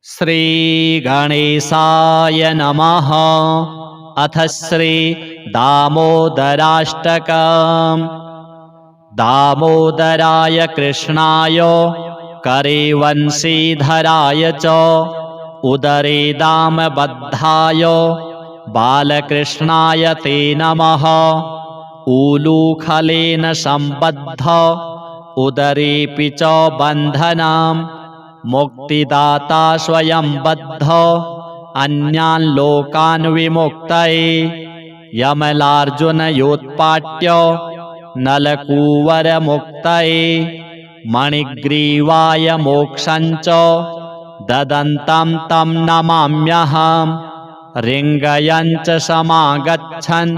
श्रीगणेशाय नमः। अथ श्री दामोदराष्टकम्। दामोदराय कृष्णाय करे वंशीधराय च उदरे दामबद्धाय बालकृष्णाय ते नमः। ऊलूखलेन सम्बद्ध उदरेऽपि च बन्धनाम् मुक्तिदाता स्वयं बद्ध अन्यान् लोकान् विमुक्तये। यमलार्जुनयोत्पाट्य नलकूवरमुक्तये मणिग्रीवाय मोक्षञ्च ददन्तं तं नमाम्यहम्। रिङ्गयञ्च समागच्छन्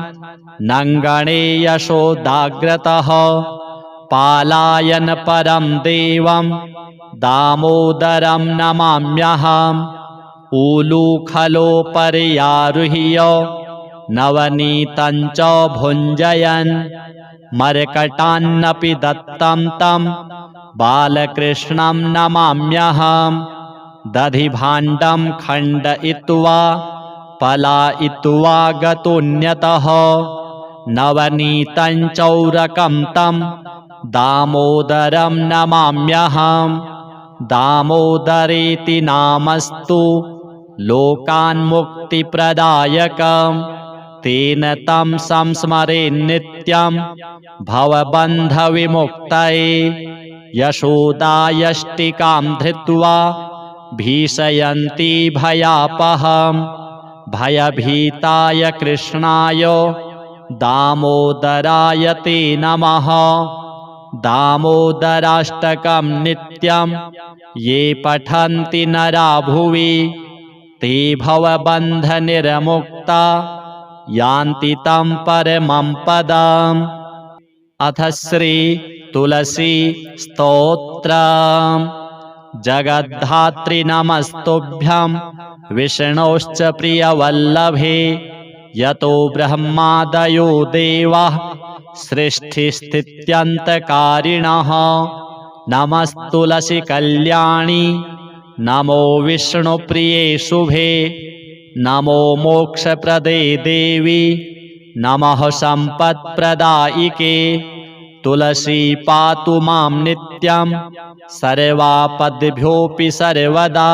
नङ्गणे यशोदाग्रतः पालायन परं देवं दामोदरं नमाम्यहम्। ऊलूखलोपर्यारुह्य नवनीतं च भुञ्जयन् मर्कटान्नपि दत्तं तं बालकृष्णं नमाम्यहम्। दधिभाण्डं खण्डयित्वा पलायित्वा गतोऽन्यतः नवनीतं चौरकं तं दामोदरं नमाम्यहम्। दामोदरेति नामस्तु लोकान्मुक्तिप्रदायकम् तेन तं संस्मरेन्नित्यं भवबन्धविमुक्तये। यशोदायष्टिकां धृत्वा भीषयन्ती भयापहम् भयभीताय कृष्णाय दामोदराय ते नमः। दामोदराष्टकं नित्यं ये पठन्ति नरा भुवि ते भवबन्धनिर्मुक्ता यान्ति तं परमं पदम्। अथ श्री तुलसी स्तोत्रम्। जगद्धात्री नमस्तुभ्यं विष्णोश्च प्रियवल्लभे यतो ब्रह्मादयो देवाः सृष्टिस्थित्यन्तकारिणः। नमस्तुलसी कल्याणी नमो विष्णुप्रिये शुभे नमो मोक्षप्रदे देवी नमः सम्पत्प्रदायिके। तुलसी पातु मां नित्यं सर्वापद्भ्योऽपि सर्वदा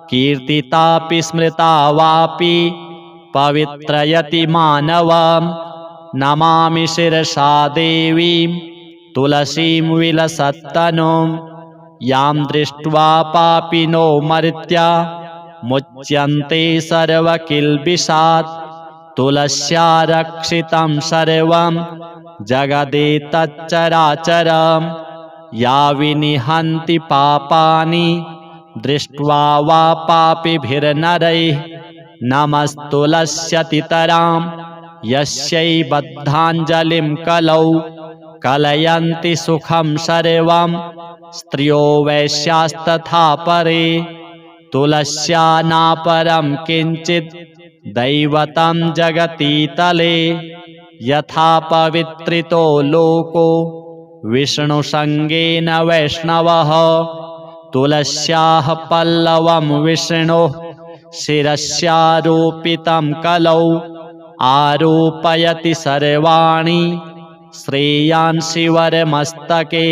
कीर्तितापि स्मृता वापि पवित्रयति मानवम्। नमामि शिरसा देवीं तुलसीं विलसत्तनुं यां दृष्ट्वा पापिनो मर्त्या मुच्यन्ते सर्वकिल्बिषात्। तुलस्या रक्षितं सर्वं जगदेतच्चराचरम् या विनिहन्ति पापानि दृष्ट्वा वा पापिभिर्नरैः। नमस्तुलस्यतितरां यस्यै बद्धाञ्जलिं कलौ कलयन्ति सुखं सर्वं स्त्रियो वैश्यास्तथा परे। तुलस्या नापरं किञ्चित् दैवतं जगतीतले यथा पवित्रितो लोको विष्णुसङ्गेन वैष्णवः। तुलस्याः पल्लवं विष्णोः शिरस्यारोपितं कलौ आरोपयति सर्वाणि श्रेयांसि वरमस्तके।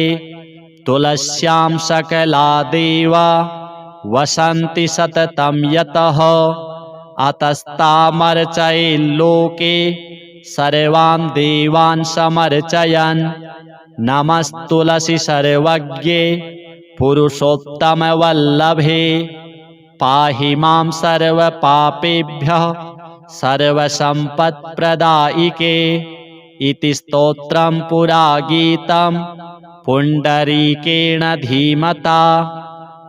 तुलस्यां सकला देवा वसन्ति सततं यतः अतस्तामर्चयेल्लोके सर्वान् देवान् समर्चयन्। नमस्तुलसी सर्वज्ञे पुरुषोत्तमवल्लभे पाहि मां सर्वपापेभ्यः सर्वसम्पत्प्रदायिके। इति स्तोत्रं पुरा गीतं पुण्डरीकेण धीमता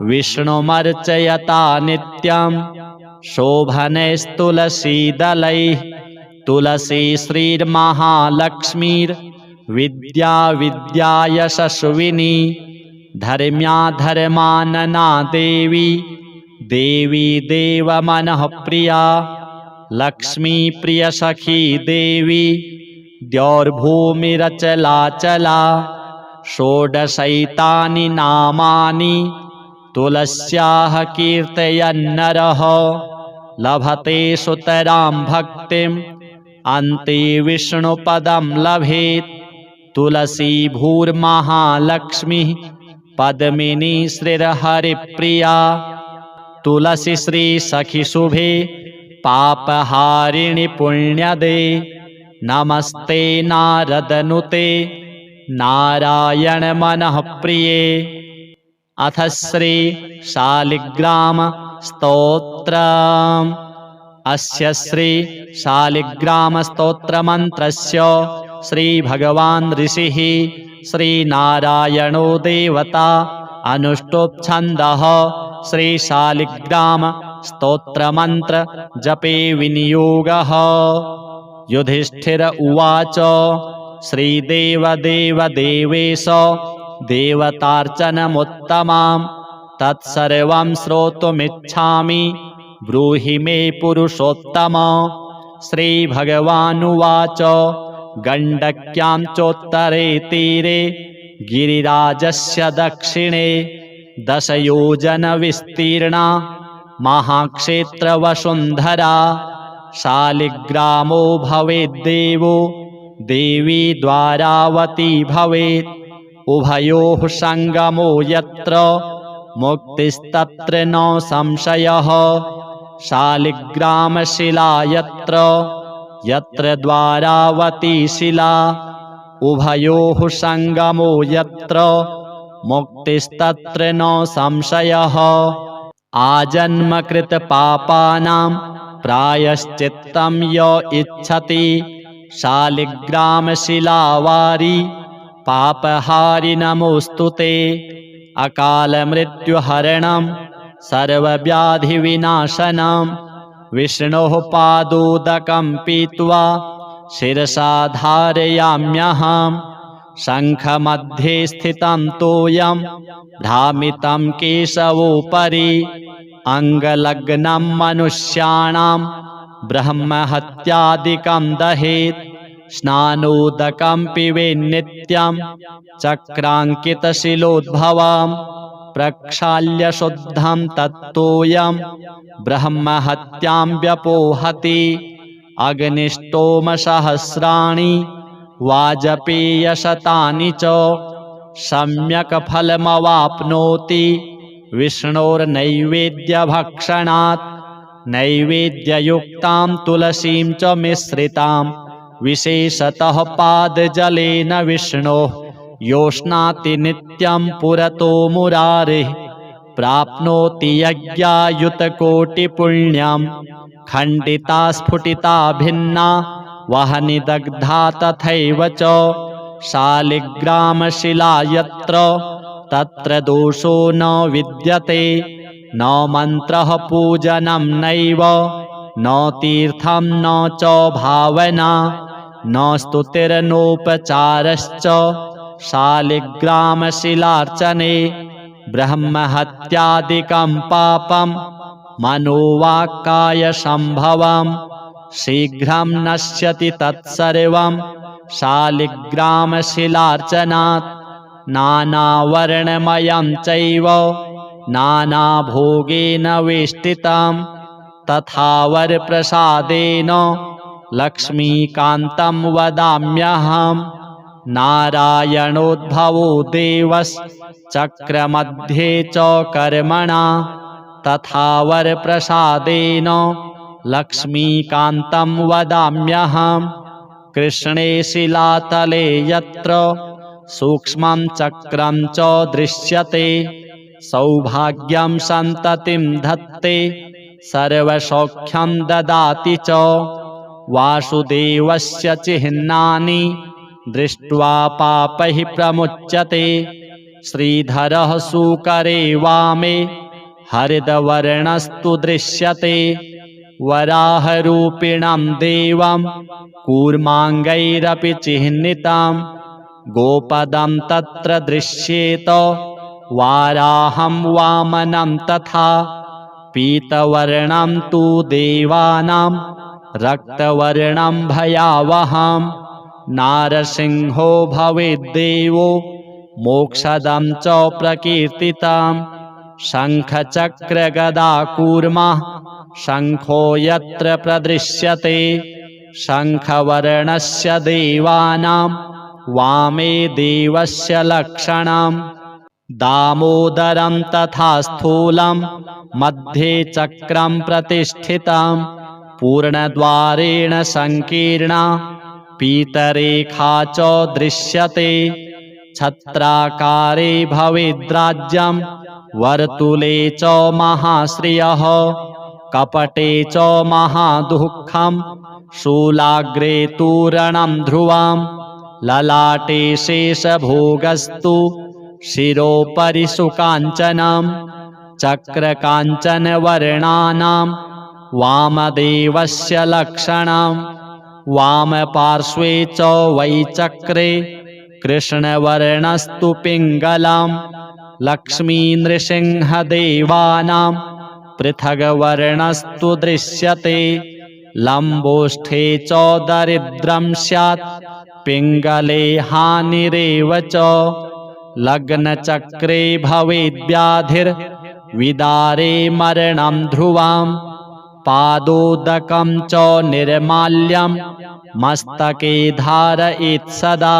विष्णुमर्चयता नित्यं शोभनैस्तुलसीदलैः। तुलसी श्रीर्महालक्ष्मीर्विद्या विद्यायशस्विनी धर्म्या धर्मानना देवी देवी देवमनःप्रिया लक्ष्मी प्रियसखी देवी द्यौर्भूमिरचलाचला। षोडशैतानि नामानि तुलस्याः कीर्तयन्नरः लभते सुतरां भक्तिम् अन्ते विष्णुपदं लभेत्। तुलसी भूर्महालक्ष्मीः पद्मिनी श्रीर्हरिप्रिया। तुलसी श्री सखी शुभे पापहारिणि पुण्यदे। नमस्ते नारदनुते नारायण मनः प्रिये। अथ श्री शालिग्राम स्तोत्रम्। अस्य श्री शालिग्राम स्तोत्र मंत्रस्य श्री भगवान् ऋषिः श्रीनारायणो देवता अनुष्टुप् छन्दः श्री शालिग्राम स्तोत्र मंत्र जपे विनियोगः। युधिष्ठिर उवाच श्रीदेव देव देवेश देवतार्चनमुत्तमां तत्सर्वं श्रोतुमिच्छामि ब्रूहि मे पुरुषोत्तम। श्रीभगवानुवाच गण्डक्यां चोत्तरे तीरे गिरिराजस्य दक्षिणे 10 योजनविस्तीर्णा महाक्षेत्रवसुन्धरा। शालिग्रामो भवेद्देवो देवी द्वारावती भवेत्। उभयोः सङ्गमो यत्र मुक्तिस्तत्र न संशयः। शालिग्रामशिला यत्र यत्र द्वारावती शिला। उभयोः सङ्गमो यत्र मुक्तिस्तत्र न संशयः। आजन्मकृत पापानां प्रायश्चित्तं य इच्छति शालिग्रामशिलावारी पापहारि नमोऽस्तुते। अकालमृत्युहरणं सर्वव्याधिविनाशनं विष्णोः पादोदकं पीत्वा शिरसा धारयाम्यहम्। शङ्खमध्ये स्थितं तोयं भ्रामितं केशवोपरि। अङ्गलग्नं मनुष्याणां ब्रह्महत्यादिकं दहेत्। स्नानोदकं पिबेन्नित्यं चक्राङ्कितशिलोद्भवम्। प्रक्षाल्य शुद्धं तत्तोयं ब्रह्महत्यां व्यपोहति। अग्निष्टोमसहस्राणि वाजपेयशतानि च सम्यक् फलमवाप्नोति विष्णोर्नैवेद्यभक्षणात्। नैवेद्ययुक्तां तुलसीं च मिश्रितां विशेषतः पादजलेन विष्णोः योष्णाति नित्यं पुरतो मुरारिः। प्राप्नोति यज्ञायुतकोटिपुण्यं खण्डिता स्फुटिता भिन्ना वह्नि दग्धा तथैव च। शालिग्रामशिला यत्र तत्र दोषो न विद्यते। न मन्त्रः पूजनं नैव न तीर्थं न च भावना न स्तुतिर्नोपचारश्च शालिग्रामशिलार्चने। ब्रह्महत्यादिकं पापं मनोवाक्कायसम्भवं शीघ्रं नश्यति तत्सर्वं शालिग्रामशिलार्चनात्। नानावर्णमयं चैव नानाभोगेन वेष्टितं तथा वरप्रसादेन लक्ष्मीकान्तं वदाम्यहम्। नारायणोद्भवो देवश्चक्रमध्ये च कर्मणा तथा वरप्रसादेन लक्ष्मीकान्तं वदाम्यहम्। कृष्णे शिलातले यत्र सूक्ष्मं चक्रं च दृश्यते सौभाग्यं सन्ततिं धत्ते सर्वसौख्यं ददाति च। वासुदेवस्य चिह्नानि दृष्ट्वा पापैः प्रमुच्यते। श्रीधरः सूकरे वामे हरितवर्णस्तु दृश्यते। वराहरूपिणं देवं कूर्माङ्गैरपि चिह्नितं गोपदं तत्र दृश्येत वाराहं वामनं तथा। पीतवर्णं तु देवानां रक्तवर्णं भयावहं। नारसिंहो भवेद्देवो मोक्षदं च प्रकीर्तितं शङ्खचक्रगदाकूर्मः शङ्खो यत्र प्रदृश्यते शङ्खवर्णस्य देवानां वामे देवस्य लक्षणम् दामोदरं तथा स्थूलं मध्ये चक्रं प्रतिष्ठितं पूर्णद्वारेण संकीर्णा पीतरेखा च दृश्यते छत्राकारे भवेद्राज्यं वर्तुले च महाश्रियः कपटे च महादुःखं शूलाग्रे तूरणं ध्रुवं ललाटे शेषभोगस्तु शिरोपरि सुकाञ्चनं चक्रकाञ्चनवर्णानां वामदेवस्य लक्षणं वामपार्श्वे च वै चक्रे कृष्णवर्णस्तु पिङ्गलं लक्ष्मीनृसिंहदेवानां पृथग्वर्णस्तु दृश्यते लम्बोष्ठे च दरिद्रं स्यात् पिङ्गले हानिरेव च लग्नचक्रे भवेद्व्याधिर्विदारे मरणं ध्रुवं पादोदकं च निर्माल्यं मस्तके धारयेत् सदा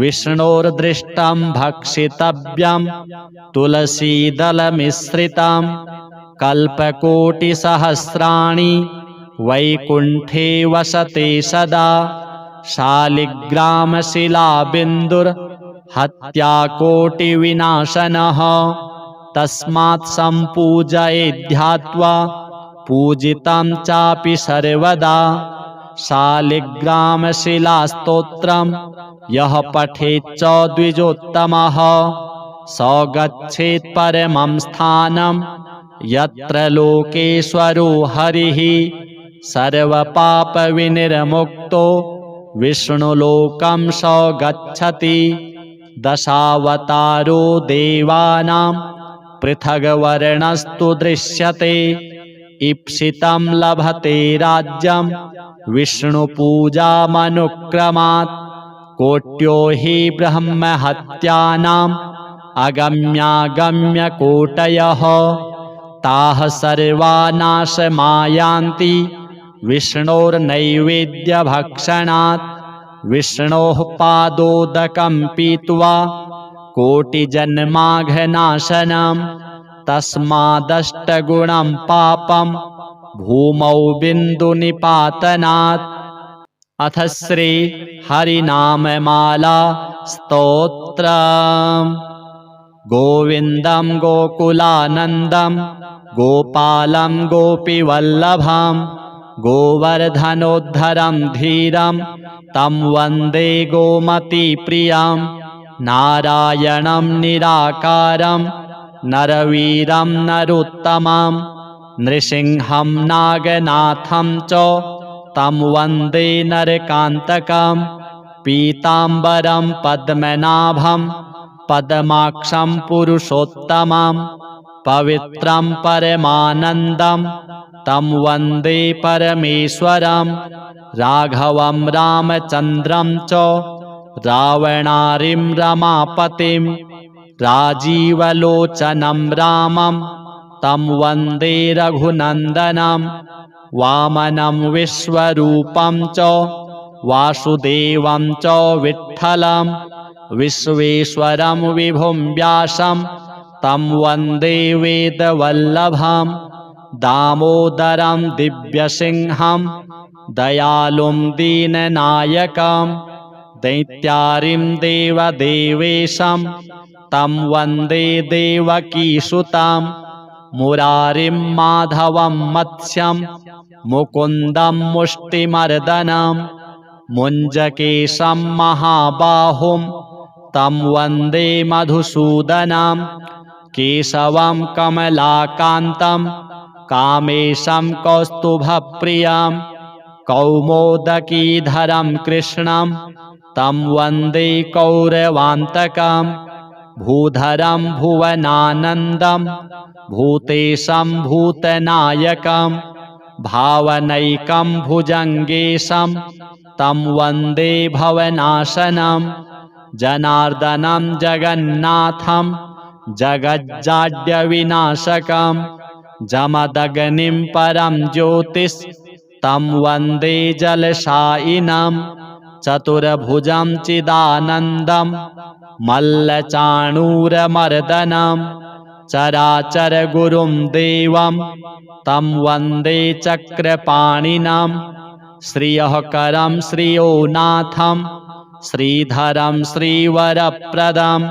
विष्णोर्दृष्टं भक्षितव्यं तुलसीदलमिश्रितं कल्पकोटिसहस्राणि वैकुण्ठे वसते सदा शालिग्रामशिलाबिन्दुर्हत्याकोटिविनाशनः तस्मात् सम्पूजयेद्ध्यात्वा पूजितं चापि सर्वदा शालिग्रामशिलास्तोत्रं यः पठेच्च द्विजोत्तमः स गच्छेत् परमं स्थानं यत्र लोकेश्वरो हरिः सर्वपापविनिर्मुक्तो विष्णुलोकं स गच्छति दशावतारो देवानां पृथग्वर्णस्तु दृश्यते ईप्सितं लभते राज्यं विष्णुपूजामनुक्रमात् कोट्यो हि ब्रह्महत्यानाम् अगम्यागम्यकोटयः ताः सर्वा नाशमायान्ति विष्णोर्नैवेद्यभक्षणात् विष्णोः पादोदकं पीत्वा कोटिजन्माघनाशनं तस्मादष्टगुणं पापं भूमौ बिन्दुनिपातनात् अथ श्री हरिनाममाला स्तोत्रम् गोविन्दं गोकुलानन्दं गोपालं गोपीवल्लभं गोवर्धनोद्धरं धीरं तं वन्दे गोमतीप्रियं नारायणं निराकारं नरवीरं नरोत्तमं नृसिंहं नागनाथं च तं वन्दे नरकान्तकं पीताम्बरं पद्मनाभं पद्माक्षं पुरुषोत्तमं पवित्रं परमानन्दं तं वन्दे परमेश्वरं राघवं रामचन्द्रं च रावणारिं रमापतिं राजीवलोचनं रामं तं वन्दे रघुनन्दनं वामनं विश्वरूपं च वासुदेवं च विठ्ठलं विश्वेश्वरं विभुं व्यासं तं वन्दे वेदवल्लभं दामोदरं दिव्यसिंहं दयालुं दीननायकं दैत्यारिं देवदेवेशं तं वन्दे देवकीसुतं मुरारिं माधवं मत्स्यं मुकुन्दं मुष्टिमर्दनं मुञ्जकेशं महाबाहुं तं वन्दे मधुसूदनं केशवं कमलाकान्तं कामेशं कौस्तुभप्रियं कौमोदकीधरं कृष्णं तं वन्दे कौरवान्तकं भूधरं भुवनानन्दं भूतेशं भूतनायकं भावनैकं भुजङ्गेशं तं वन्दे भवनाशनं जनार्दनं जगन्नाथं जगज्जाड्यविनाशकं जमदग्निं परं ज्योतिस्तं वन्दे जलशायिनं चतुर्भुजं चिदानन्दं मल्लचाणूरमर्दनं चराचरगुरुं देवं तं वन्दे चक्रपाणिनं श्रियःकरं श्रियोनाथं श्रीधरं श्रीवरप्रदं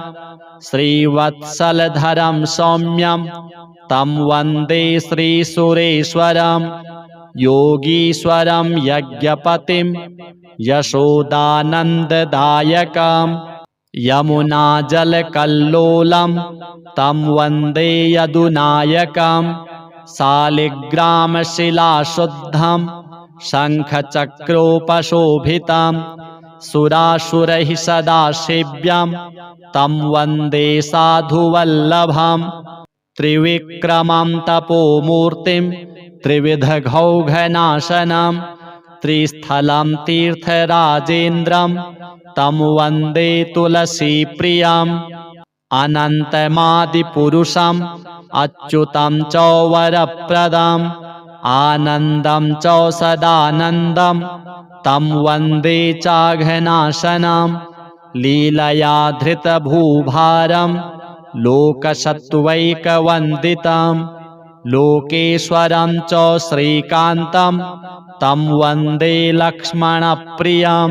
श्रीवत्सलधरं सौम्यं तं वन्दे श्रीसुरेश्वरं योगीश्वरं यज्ञपतिं यशोदानन्ददायकं यमुनाजलकल्लोलं तं वन्दे यदुनायकं शालिग्रामशिलाशुद्धं शङ्खचक्रोपशोभितं सुरासुरैः सदा सेव्यं तं वन्दे साधुवल्लभं त्रिविक्रमं तपोमूर्तिं त्रिविधघौघनाशनं त्रिस्थलं तीर्थराजेन्द्रं तं वन्दे तुलसीप्रियम् अनन्तमादिपुरुषम् अच्युतं च वरप्रदम् आनन्दं च सदानन्दं तं वन्दे चाघनाशनं लीलया धृतभूभारं लोकसत्त्वैकवन्दितं लोकेश्वरं च श्रीकान्तं तं वन्दे लक्ष्मणप्रियं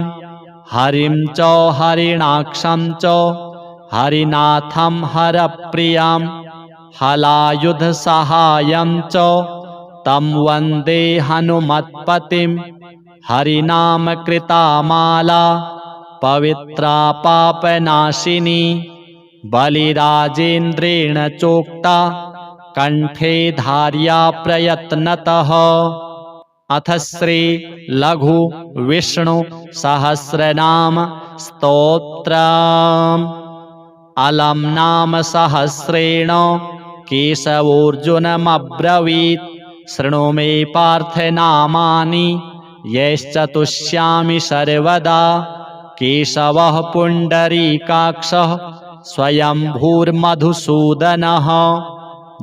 हरिं च हरिणाक्षं च हरिनाथं हरप्रियं हलायुधसहायं च तं वन्दे हनुमत्पतिं हरिनामकृतामाला पवित्रा पापनाशिनी बलिराजेन्द्रेण चोक्ता कण्ठे धार्या प्रयत्नतः। अथ श्री लघु विष्णु सहस्रनाम स्तोत्रम्। अलम नाम सहस्रेण केशवोऽर्जुनमब्रवीत् शृणु मे पार्थ नामानि यैश्चतुष्यामि सर्वदा। केशवः पुण्डरीकाक्षः स्वयंभूर्मधुसूदनः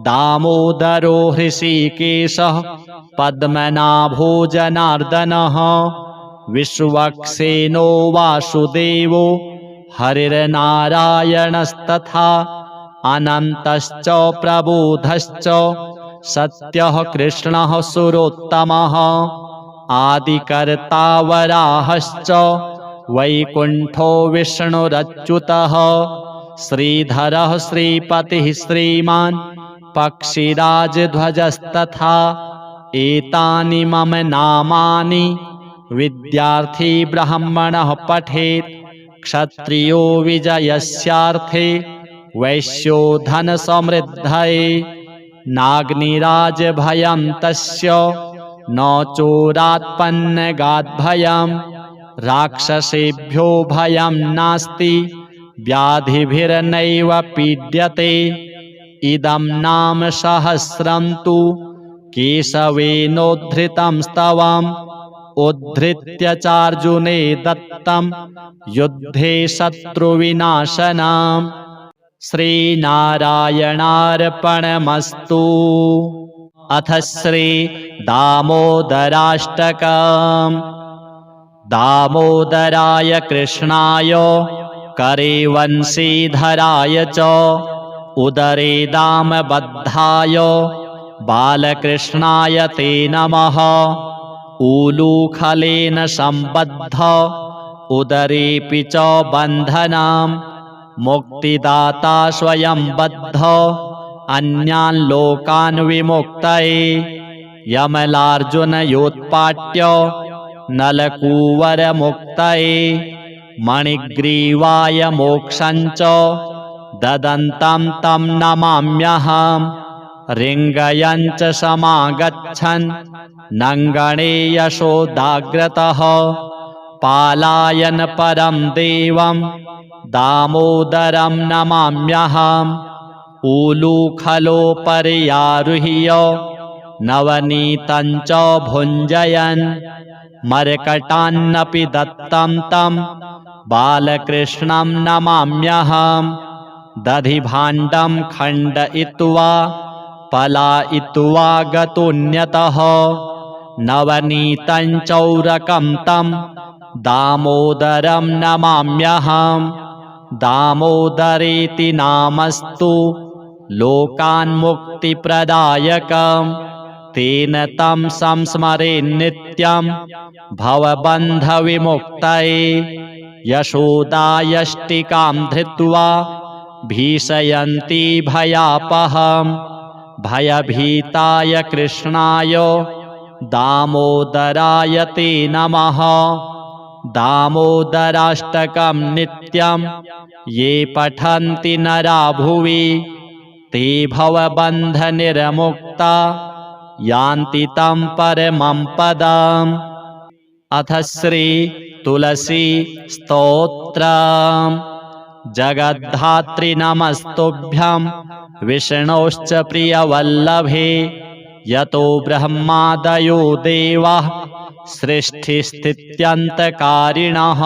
दामोदरो हृषीकेशः पद्मनाभो जनार्दनः विश्वक्सेनो वासुदेवो हरिर्नारायणस्तथा अनन्तश्च प्रबोधश्च सत्यः कृष्णः सुरोत्तमः आदिकर्ता वराहश्च वैकुण्ठो विष्णुरच्युतः श्रीधरः श्रीपतिः श्रीमान् पक्षिराजध्वजस्तथा एतानि मम नामानि विद्यार्थी ब्राह्मणः पठेत् क्षत्रियो विजयस्यार्थे वैश्यो धनसमृद्धये नाग्निराजभयं तस्य न चोरात्पन्नगाद्भयं राक्षसेभ्यो भयं नास्ति व्याधिभिर्नैव पीड्यते इदं नाम सहस्रं तु केशवेनोद्धृतं स्तवम् उद्धृत्य चार्जुने दत्तं युद्धे शत्रुविनाशनम्। श्रीनारायणार्पणमस्तु। अथ श्री दामोदराष्टकम्। दामोदराय कृष्णाय करे वंशीधराय च उदरे दामबद्धाय बालकृष्णाय ते नमः। ऊलूखलेन सम्बद्ध उदरेऽपि च बन्धनं मुक्तिदाता स्वयं बद्ध अन्यान् लोकान् विमुक्तये यमलार्जुनयोत्पाट्य नलकूवरमुक्तये मणिग्रीवाय मोक्षं च ददन्तं तं नमाम्यहम्। रिङ्गयं च समागच्छन् नङ्गणे यशोदाग्रतः पालायन परं देवं दामोदरं नमाम्यहम्। ऊलूखलोपर्यारुह्य नवनीतं च भुञ्जयन् मर्कटान्नपि दत्तं तं बालकृष्णं नमाम्यहम्। दधिभाण्डं खण्डयित्वा पलायित्वा गतोऽन्यतः नवनीतं चौरकं तं दामोदरं नमाम्यहम्। दामोदरेति नामस्तु लोकान्मुक्तिप्रदायकं तेन तं संस्मरेन्नित्यं भवबन्धविमुक्तये। यशोदायष्टिकां धृत्वा भीषयन्ती भयापहं भयभीताय कृष्णाय दामोदराय ते नमः। दामोदराष्टकं नित्यं ये पठन्ति नरा भुवि ते भवबन्धनिर्मुक्ता यान्ति तं परमं पदम्। अथ श्री तुलसी स्तोत्रम्। जगद्धात्री नमस्तुभ्यं विष्णोश्च प्रियवल्लभे। यतो ब्रह्मादयो देवाः सृष्टिस्थित्यन्तकारिणः।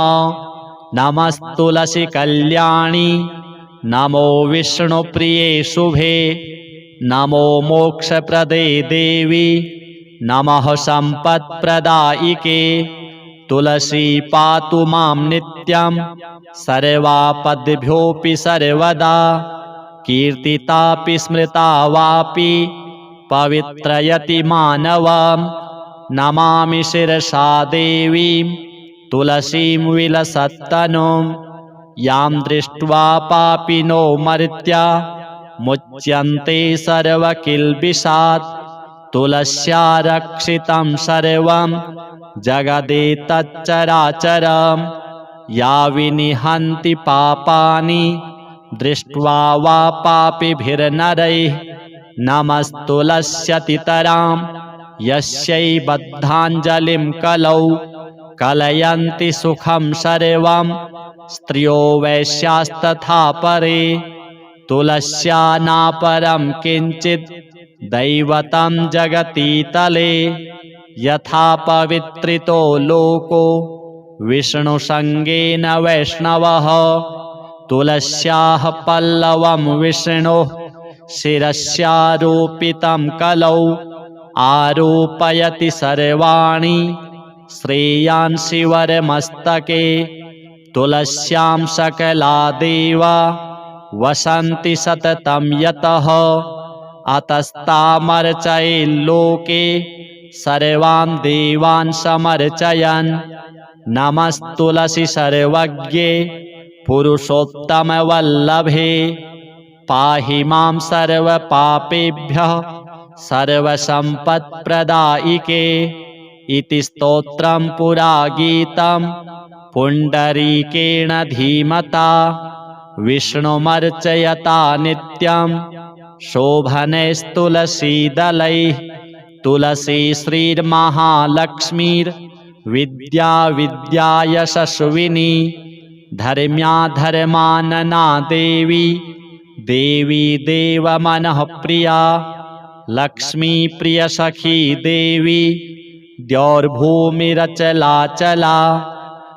नमस्तुलसी कल्याणी नमो विष्णुप्रिये शुभे। नमो मोक्षप्रदे देवी नमः सम्पत्प्रदायिके। तुलसी पातु मां नित्यं सर्वापद्भ्योऽपि सर्वदा। कीर्तितापि स्मृता वापि पवित्रयति मानवम्। नमामि शिरसा देवीं तुलसीं विलसत्तनुं। यां दृष्ट्वा पापिनो मर्त्या मुच्यन्ते सर्वकिल्बिषात्। तुलस्या रक्षितं सर्वं जगदेतच्चराचरम्। या विनिहन्ति पापानि दृष्ट्वा वा पापिभिर्नरैः। नमस्तुलस्यतितरां यस्यै बद्धाञ्जलिं कलौ। कलयन्ति सुखं सर्वं स्त्रियो वैश्यास्तथा परे। तुलस्या नापरं किञ्चित् दैवतं जगतीतले। यथा पवित्रितो लोको विष्णुसङ्गेन वैष्णवः। तुलस्याः पल्लवं विष्णोः शिरस्यारोपितं कलौ। आरोपयति सर्वाणि श्रेयांसि वरमस्तके। तुलस्यां सकला देवा वसन्ति सततं यतः। अतस्तामर्चयेल्लोके सर्वान् देवान् समर्चयन्। नमस्तुलसी सर्वज्ञे पुरुषोत्तमवल्लभे। पाहि मां सर्वपापेभ्यः सर्वसम्पत्प्रदायिके। इति स्तोत्रं पुरा गीतं पुण्डरीकेण धीमता। विष्णुमर्चयता नित्यं शोभनैस्तुलसीदलैः। तुलसी श्रीर्महालक्ष्मीर्विद्या विद्यायशस्विनी। धर्म्या धर्मानना देवी देवी देवमनःप्रिया। लक्ष्मी प्रियसखी देवी द्यौर्भूमिरचलाचला।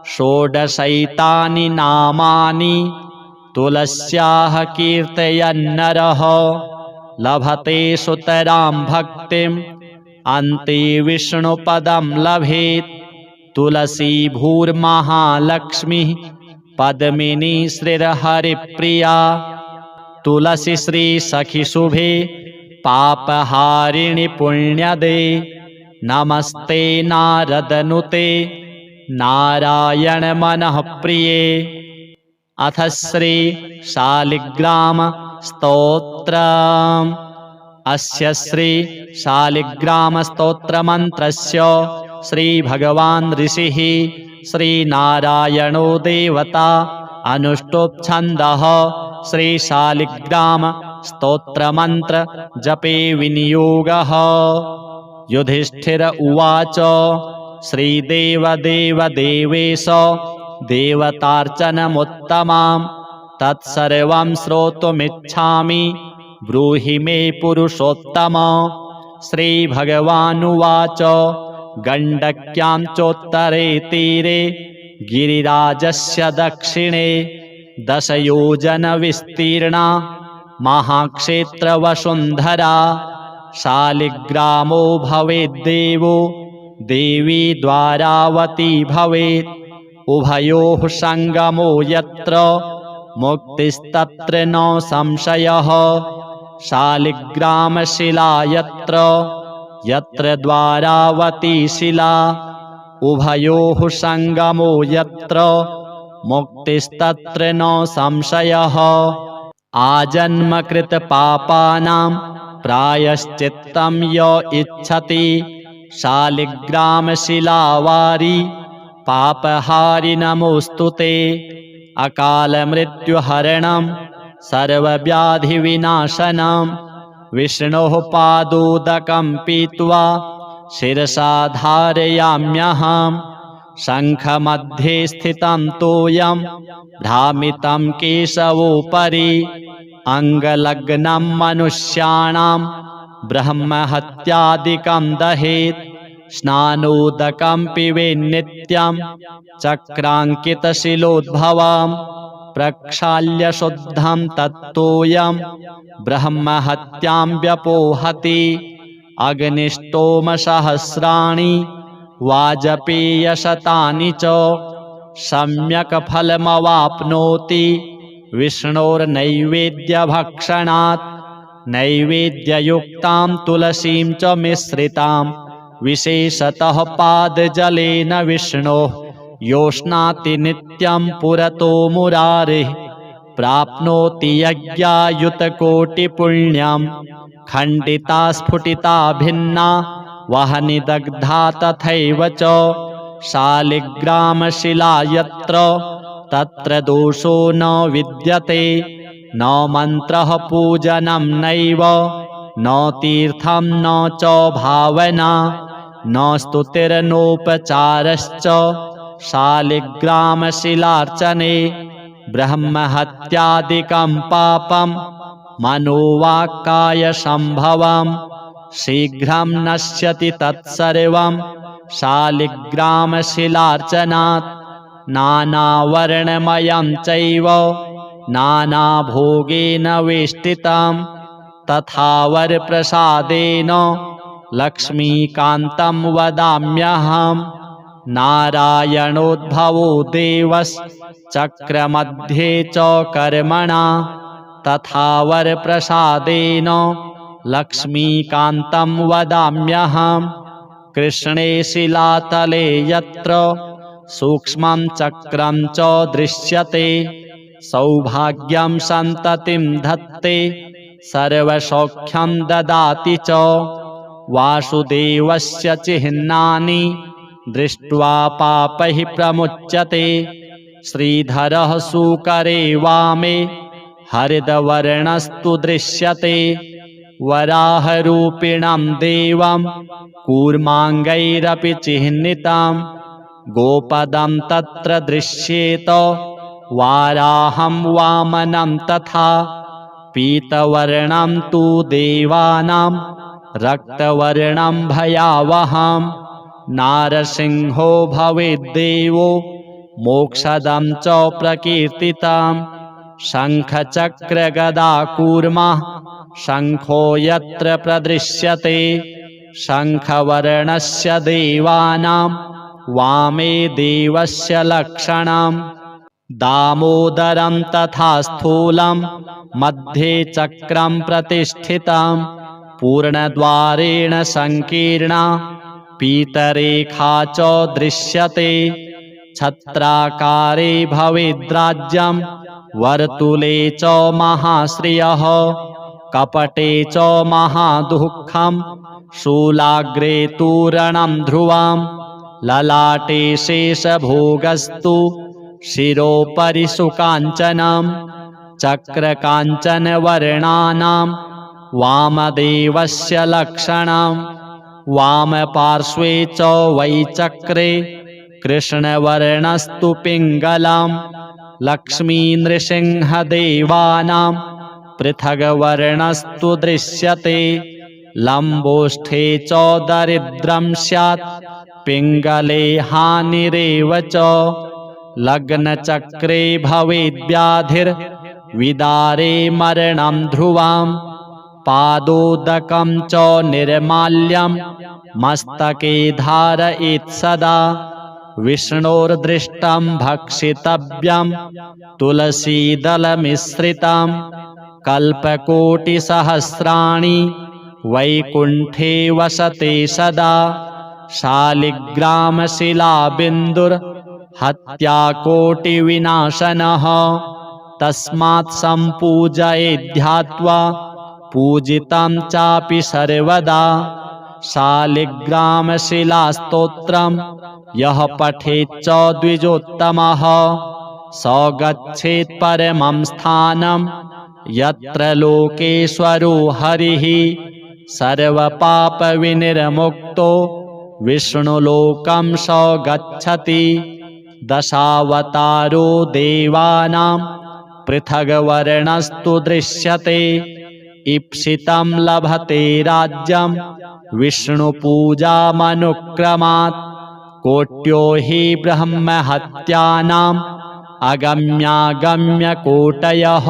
षोडशैतानि नामानि तुलस्याः कीर्तयन्नरः। लभते सुतरां भक्तिम् अन्ते विष्णुपदं लभेत्। तुलसी भूर्महालक्ष्मीः पद्मिनी श्रीर्हरिप्रिया। तुलसी श्री सखी शुभे पापहारिणि पुण्यदे। नमस्ते नारदनुते नारायण मनः प्रिये। अथ श्री शालिग्राम स्तोत्रम्। अस्य श्री शालिग्राम स्तोत्रमन्त्रस्य श्री भगवान् ऋषिः श्रीनारायणो देवता अनुष्टुप् छन्दः। श्री शालिग्राम स्तोत्रमन्त्र जपे विनियोगः। युधिष्ठिर उवाच श्रीदेवदेव देवेश देवतार्चनमुत्तमां तत्सर्वं श्रोतुमिच्छामि ब्रूहि मे पुरुषोत्तम। श्रीभगवानुवाच गण्डक्यां चोत्तरे तीरे गिरिराजस्य दक्षिणे 10 योजनविस्तीर्णा महाक्षेत्रवसुन्धरा शालिग्रामो भवेद्देवो देवी द्वारावती भवेत् उभयोः सङ्गमो यत्र मुक्तिस्तत्र न संशयः शालिग्रामशिला यत्र यत्र द्वारावती शिला उभयोः सङ्गमो यत्र मुक्तिस्तत्र न संशयः आजन्मकृतपापानां प्रायश्चित्तं य इच्छति शालिग्रामशिलावारि पापहारि नमोऽस्तु ते अकालमृत्युहरणं सर्वव्याधिविनाशनं विष्णोः पादोदकं पीत्वा शिरसा धारयाम्यहं शङ्खमध्ये स्थितं तोयं भ्रामितं केशवोपरि अङ्गलग्नं मनुष्याणां ब्रह्महत्यादिकं दहेत् स्नानोदकं पिबेन्नित्यं चक्राङ्कितशिलोद्भवं प्रक्षाल्य शुद्धं तत्तोयं ब्रह्महत्यां व्यपोहति अग्निष्टोमसहस्राणि वाजपेयशतानि च सम्यक् फलमवाप्नोति विष्णोर्नैवेद्यभक्षणात् नैवेद्ययुक्तां तुलसीं च मिश्रितां विशेषतः पादजलेन विष्णोः योष्णाति नित्यं पुरतो मुरारिः प्राप्नोति यज्ञायुतकोटिपुण्यं खण्डिता स्फुटिता भिन्ना वहनि दग्धा तथैव च शालिग्रामशिला यत्र तत्र दोषो न विद्यते न मन्त्रः पूजनं नैव न तीर्थं न च भावना न स्तुतिर्नोपचारश्च शालिग्रामशिलार्चने ब्रह्महत्यादिकं पापं मनोवाक्कायसम्भवं शीघ्रं नश्यति तत्सर्वं शालिग्रामशिलार्चनात् नानावर्णमयं चैव नानाभोगेन वेष्टितं तथा वरप्रसादेन लक्ष्मीकान्तं वदाम्यहं नारायणोद्भवो देवश्चक्रमध्ये च कर्मणा तथा वरप्रसादेन लक्ष्मीकान्तं वदाम्यहं कृष्णे शिलातले यत्र सूक्ष्मं चक्रं च दृश्यते सौभाग्यं सन्ततिं धत्ते सर्वसौख्यं ददाति च वासुदेवस्य चिह्नानि दृष्ट्वा पापैः प्रमुच्यते श्रीधरः सुकरे वामे हरितवर्णस्तु दृश्यते वराहरूपिणं देवं कूर्माङ्गैरपि चिह्नितं गोपदं तत्र दृश्येत वाराहं वामनं तथा पीतवर्णं तु देवानां रक्तवर्णं भयावहं नारसिंहो भवेद्देवो मोक्षदं च प्रकीर्तितं शङ्खचक्रगदाकूर्मः शङ्खो यत्र प्रदृश्यते शङ्खवर्णस्य देवानां वामे देवस्य लक्षणं दामोदरं तथा स्थूलं मध्ये चक्रं प्रतिष्ठितं पूर्णद्वारेण संकीर्णा पीतरेखा च दृश्यते छत्राकारे भवेद्राज्यं वर्तुले च महाश्रियः कपटे च महादुःखं शूलाग्रे तूरणं ध्रुवं ललाटे शेषभोगस्तु शिरोपरि सुकाञ्चनं चक्रकाञ्चनवर्णानां वामदेवस्य लक्षणं वामपार्श्वे च वैचक्रे कृष्णवर्णस्तु पिङ्गलं लक्ष्मीनृसिंहदेवानां पृथग्वर्णस्तु दृश्यते लम्बोष्ठे च दरिद्रं स्यात् पिङ्गले हानिरेव च लग्नचक्रे भवेद्व्याधिर्विदारे मरणं ध्रुवम् पादोदकं च निर्माल्यं मस्तके धारयेत् सदा विष्णोर्दृष्टं भक्षितव्यं तुलसीदलमिश्रितं कल्पकोटिसहस्राणि वैकुण्ठे वसते सदा शालिग्रामशिलाबिन्दुर्हत्याकोटिविनाशनः तस्मात् सम्पूजयेद्ध्यात्वा पूजितं चापि सर्वदा शालिग्रामशिलास्तोत्रं यः पठेच्च द्विजोत्तमः स गच्छेत् परमं स्थानं यत्र लोकेश्वरो हरिः सर्वपापविनिर्मुक्तो विष्णुलोकं स गच्छति दशावतारो देवानां पृथग्वर्णस्तु दृश्यते ईप्सितं लभते राज्यं विष्णुपूजामनुक्रमात् कोट्यो हि ब्रह्महत्यानाम् अगम्यागम्यकोटयः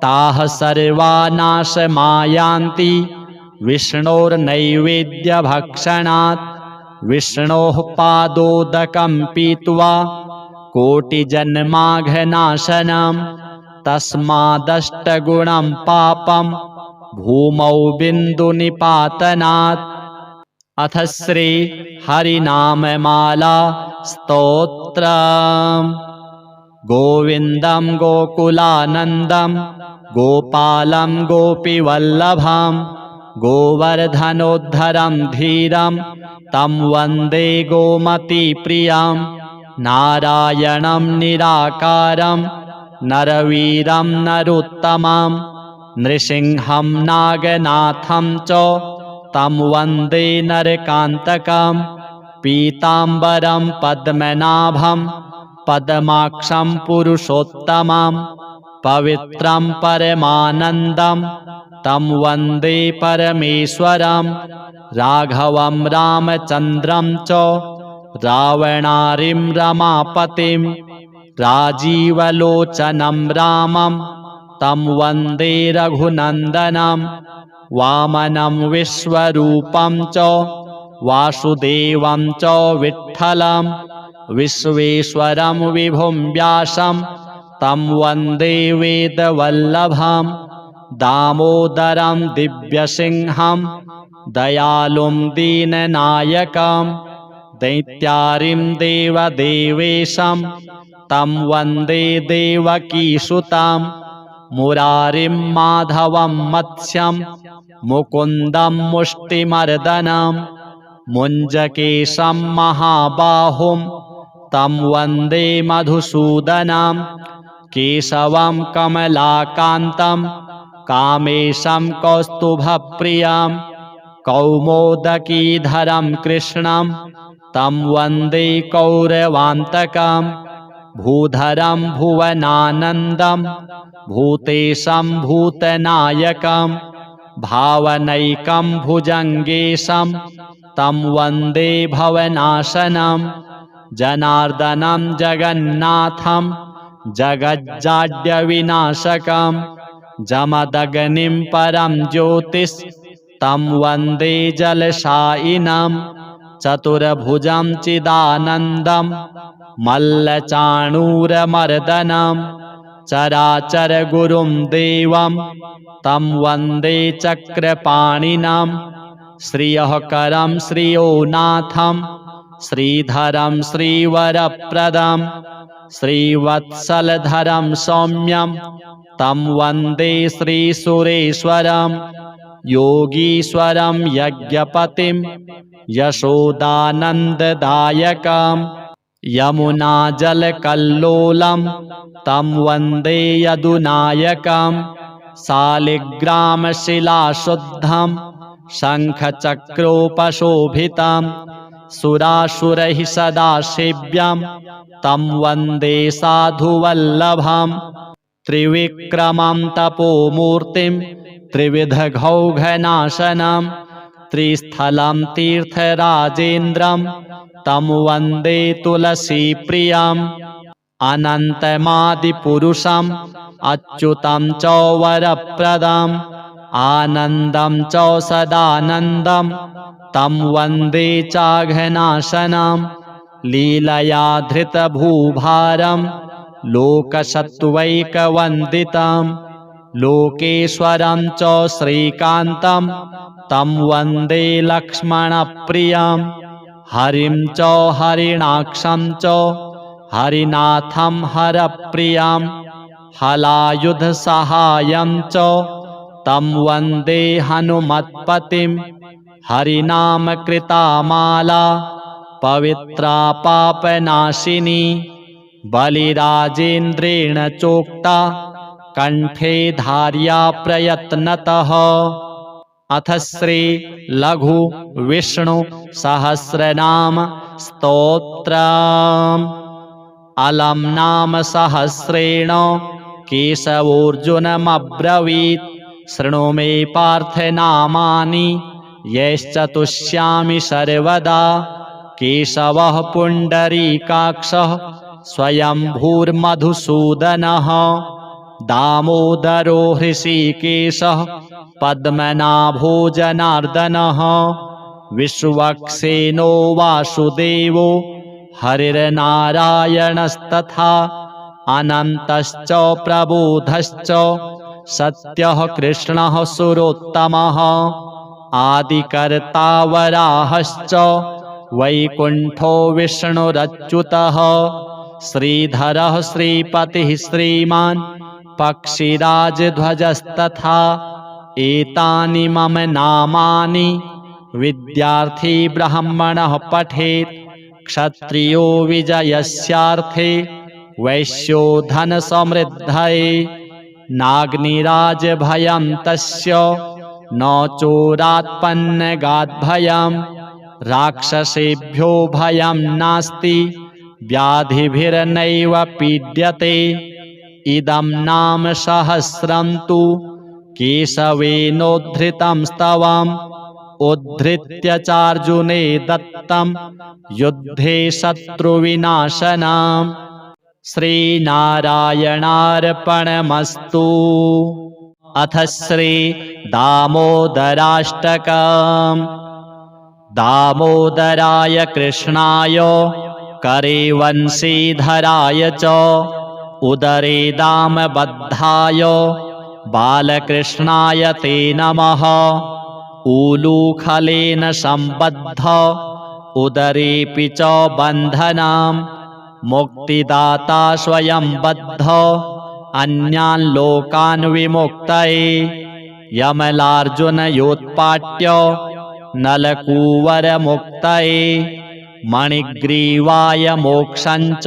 ताः सर्वा नाशमायान्ति विष्णोर्नैवेद्यभक्षणात् विष्णोः पादोदकं पीत्वा कोटिजन्माघनाशनं तस्मादष्टगुणं पापं भूमौ बिन्दुनिपातनात् अथ श्री हरिनाममाला स्तोत्रम् गोविन्दं गोकुलानन्दं गोपालं गोपीवल्लभं गोवर्धनोद्धरं धीरं तं वन्दे गोमतीप्रियं नारायणं निराकारं नरवीरं नरोत्तमं नृसिंहं नागनाथं च तं वन्दे नरकान्तकं पीताम्बरं पद्मनाभं पद्माक्षं पुरुषोत्तमं पवित्रं परमानन्दं तं वन्दे परमेश्वरं राघवं रामचन्द्रं च रावणारिं रमापतिं राजीवलोचनं रामं तं वन्दे रघुनन्दनं वामनं विश्वरूपं च वासुदेवं च विठ्ठलं विश्वेश्वरं विभुं व्यासं तं वन्दे वेदवल्लभं दामोदरं दिव्यसिंहं दयालुं दीननायकं दैत्यारिं देवदेवेशं तं वन्दे देवकीसुतं मुरारिं माधवं मत्स्यं मुकुन्दं मुष्टिमर्दनं मुञ्जकेशं महाबाहुं तं वन्दे मधुसूदनं केशवं कमलाकान्तं कामेशं कौस्तुभप्रियं कौमोदकीधरं कृष्णं तं वन्दे कौरवान्तकं भूधरं भुवनानन्दं भूतेशं भूतनायकं भावनैकं भुजङ्गेशं तं वन्दे भवनाशनं जनार्दनं जगन्नाथं जगज्जाड्यविनाशकं जमदग्निं परं ज्योतिस् तं वन्दे जलशायिनं चतुर्भुजं चिदानन्दं मल्लचाणूरमर्दनं चराचरगुरुं देवं तं वन्दे चक्रपाणिनं श्रियःकरं श्रियोनाथं श्रीधरं श्रीवरप्रदं श्रीवत्सलधरं सौम्यं तं वन्दे श्रीसुरेश्वरं योगीश्वरं यज्ञपतिं यशोदानन्ददायकं यमुनाजलकल्लोलं तं वन्दे यदुनायकं शालिग्रामशिलाशुद्धं शङ्खचक्रोपशोभितं सुरासुरैः सदा सेव्यं तं वन्दे साधुवल्लभं त्रिविक्रमं तपोमूर्तिं त्रिविधघौघनाशनं त्रिस्थलं तीर्थराजेन्द्रं तं वन्दे तुलसीप्रियं अनन्तमादिपुरुषम् अच्युतं च वरप्रदम् आनन्दं च सदानन्दं तं वन्दे चाघनाशनं लीलया धृतभूभारं लोकसत्त्वैकवन्दितं लोकेश्वरं च श्रीकान्तं तं वन्दे लक्ष्मणप्रियं हरिं च हरिणाक्षं च हरिनाथं हरप्रियं हलायुधसहायं च तं वन्दे हनुमत्पतिं हरिनामकृता माला पवित्रा पापनाशिनी बलिराजेन्द्रेण चोक्ता कण्ठे धार्या प्रयत्नतः। अथ श्री लघु विष्णु सहस्रनाम स्तोत्रम्। अलम् नाम सहस्रेण केशवोऽर्जुनमब्रवीत् शृणु मे पार्थ नामानि यैश्चतुष्यामि सर्वदा। केशवः पुण्डरीकाक्षः स्वयंभूर्मधुसूदनः दामोदरो हृषीकेशः पद्मनाभो जनार्दनः विश्वक्सेनो वासुदेवो हरिर्नारायणस्तथा अनन्तश्च प्रबोधश्च सत्यः कृष्णः सुरोत्तमः आदिकर्ता वराहश्च वैकुण्ठो विष्णुरच्युतः श्रीधरः श्रीपतिः श्रीमान् पक्षिराजध्वजस्तथा एतानि मम नामानि विद्यार्थी ब्राह्मणः पठेत् क्षत्रियो विजयस्यार्थे वैश्यो धनसमृद्धये नाग्निराजभयं तस्य न चोरात्पन्नगाद्भयं राक्षसेभ्यो भयं नास्ति व्याधिभिर्नैव पीड्यते इदं नाम सहस्रं तु केशवेनोद्धृतं स्तवम् उद्धृत्य चार्जुने दत्तं युद्धे शत्रुविनाशनम्। श्रीनारायणार्पणमस्तु। अथ श्री दामोदराष्टकम्। दामोदराय कृष्णाय करे वंशीधराय च उदरे दामबद्धाय बालकृष्णाय ते नमः। ऊलूखलेन सम्बद्ध उदरेऽपि च बन्धनं मुक्तिदाता स्वयं बद्ध अन्यान् लोकान् विमुक्तये यमलार्जुनयोत्पाट्य नलकूवरमुक्तये मणिग्रीवाय मोक्षं च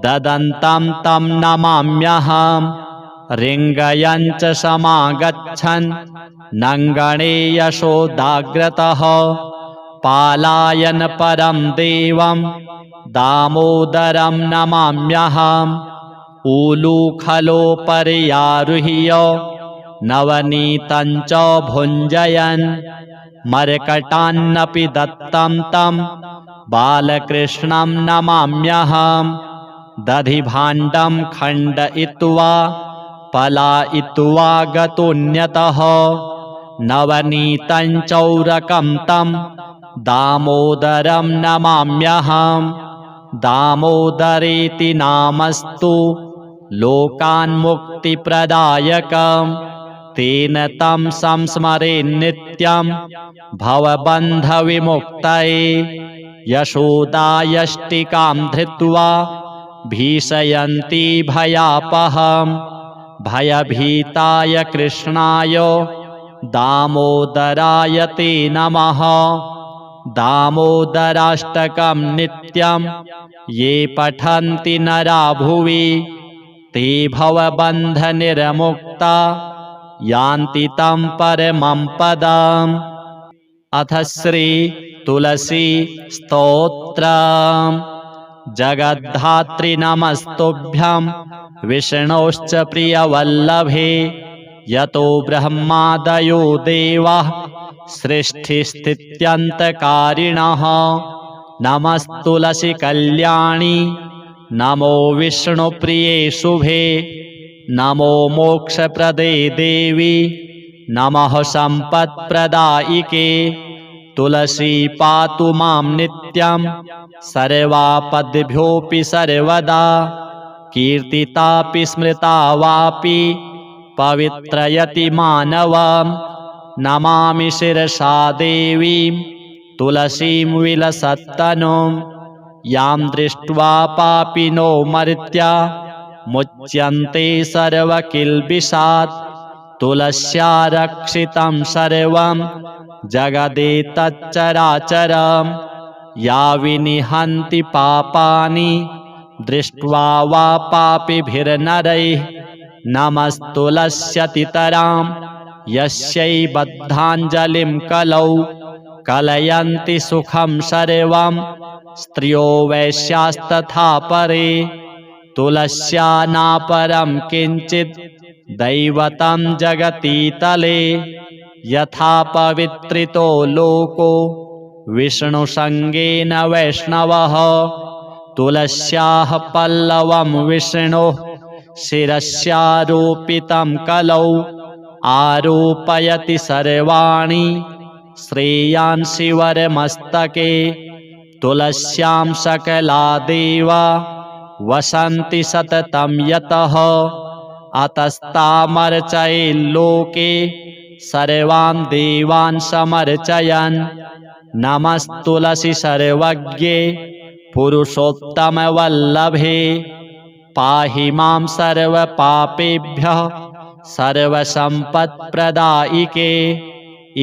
ददन्तं तं नमाम्यहम्। रिङ्गयं च समागच्छन् नङ्गणे यशोदाग्रतः पालायन परं देवं दामोदरं नमाम्यहम्। ऊलूखलोपर्यारुह्य नवनीतं च भुञ्जयन् मर्कटान्नपि दत्तं तं बालकृष्णं नमाम्यहम्। दधिभाण्डं खण्डयित्वा पलायित्वा गतोऽन्यतः नवनीतं चौरकं तं दामोदरं नमाम्यहम्। दामोदरेति नामस्तु लोकान्मुक्तिप्रदायकं तेन तं संस्मरेन्नित्यं भवबन्धविमुक्तये। यशोदायष्टिकां धृत्वा भीषयन्ती भयापहं भयभीताय कृष्णाय दामोदराय ते नमः। दामोदराष्टकं नित्यं ये पठन्ति नरा भुवि ते भवबन्धनिर्मुक्ता यान्ति तं परमं पदम्। अथ श्री तुलसी स्तोत्रम्। जगद्धात्री नमस्तुभ्यं विष्णोश्च प्रियवल्लभे यतो ब्रह्मादयो देवाः सृष्टिस्थित्यन्तकारिणः। नमस्तुलसी कल्याणी नमो विष्णुप्रिये शुभे नमो मोक्षप्रदे देवी नमः सम्पत्प्रदायिके तुलसी पातु मां नित्यं सर्वापद्भ्योऽपि सर्वदा कीर्तितापि स्मृता वापि पवित्रयति मानवं नमामि शिरसा देवीं तुलसीं विलसत्तनुं यां दृष्ट्वा पापिनो मर्त्या मुच्यन्ते सर्वकिल्बिषात् तुलस्या रक्षितं सर्वं जगदेतच्चराचरं या विनिहन्ति पापानि दृष्ट्वा वा पापिभिर्नरैः नमस्तुलस्यतितरां यस्यै बद्धाञ्जलिं कलौ कलयन्ति सुखं सर्वं स्त्रियो वैश्यास्तथा परे तुलस्या नापरं किञ्चित् दैवतं जगतीतले यथा पवित्रितो लोको विष्णुसङ्गेन वैष्णवः तुलस्याः पल्लवं विष्णोः शिरस्यारोपितं कलौ आरोपयति सर्वाणि श्रेयांसि वरमस्तके तुलस्यां सकला देवा वसन्ति सततं यतः अतस्तामर्चयेल्लोके सर्वान् देवान् समर्चयन् नमस्तुलसी सर्वज्ञे पुरुषोत्तमवल्लभे पाहि मां सर्वपापेभ्यः सर्वसम्पत्प्रदायिके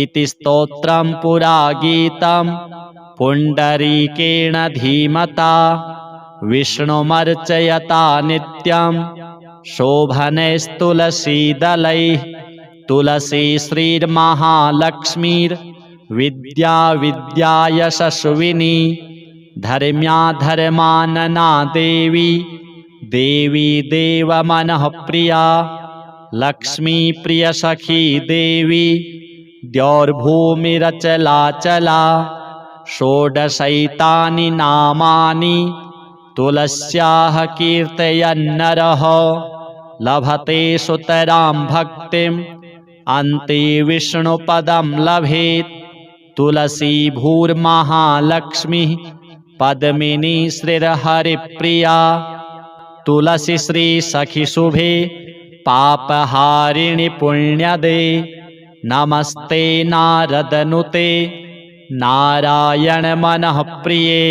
इति स्तोत्रं पुरा गीतं पुण्डरीकेण धीमता विष्णुमर्चयता नित्यं शोभनैस्तुलसीदलैः तुलसी श्रीर्महालक्ष्मीर्विद्या विद्यायशस्विनी धर्म्या धर्मानना देवी देवी देवमनः प्रिया लक्ष्मी प्रियसखी देवी द्यौर्भूमिरचलाचला षोडशैतानि नामानि तुलस्याः कीर्तयन्नरः लभते सुतरां भक्तिम् अन्ते विष्णुपदं लभेत् तुलसी भूर्महालक्ष्मीः पद्मिनी श्रीर्हरिप्रिया तुलसी श्री सखी शुभे पापहारिणि पुण्यदे नमस्ते नारदनुते नारायण मनः प्रिये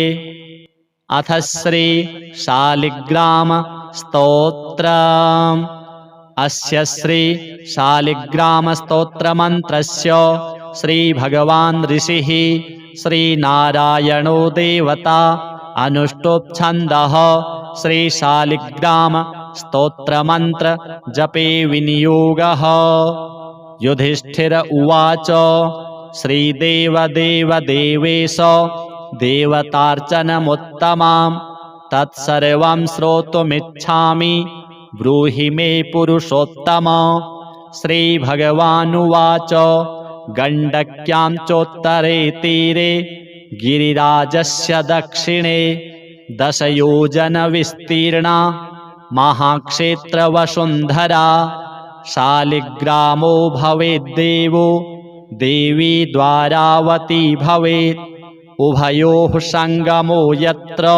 अथ श्री शालिग्राम स्तोत्रम् अस्य श्री शालिग्राम स्तोत्रमन्त्रस्य श्री भगवान् ऋषिः श्रीनारायणो देवता अनुष्टुप् छन्दः श्री शालिग्राम स्तोत्रमन्त्र जपे विनियोगः युधिष्ठिर उवाच श्रीदेवदेवदेवेश देवतार्चनमुत्तमां तत्सर्वं श्रोतुमिच्छामि ब्रूहि मे पुरुषोत्तम श्रीभगवानुवाच गण्डक्यां चोत्तरे तीरे गिरिराजस्य दक्षिणे 10 योजनविस्तीर्णा महाक्षेत्रवसुन्धरा शालिग्रामो भवेद्देवो देवी द्वारावती भवेत् उभयोः सङ्गमो यत्र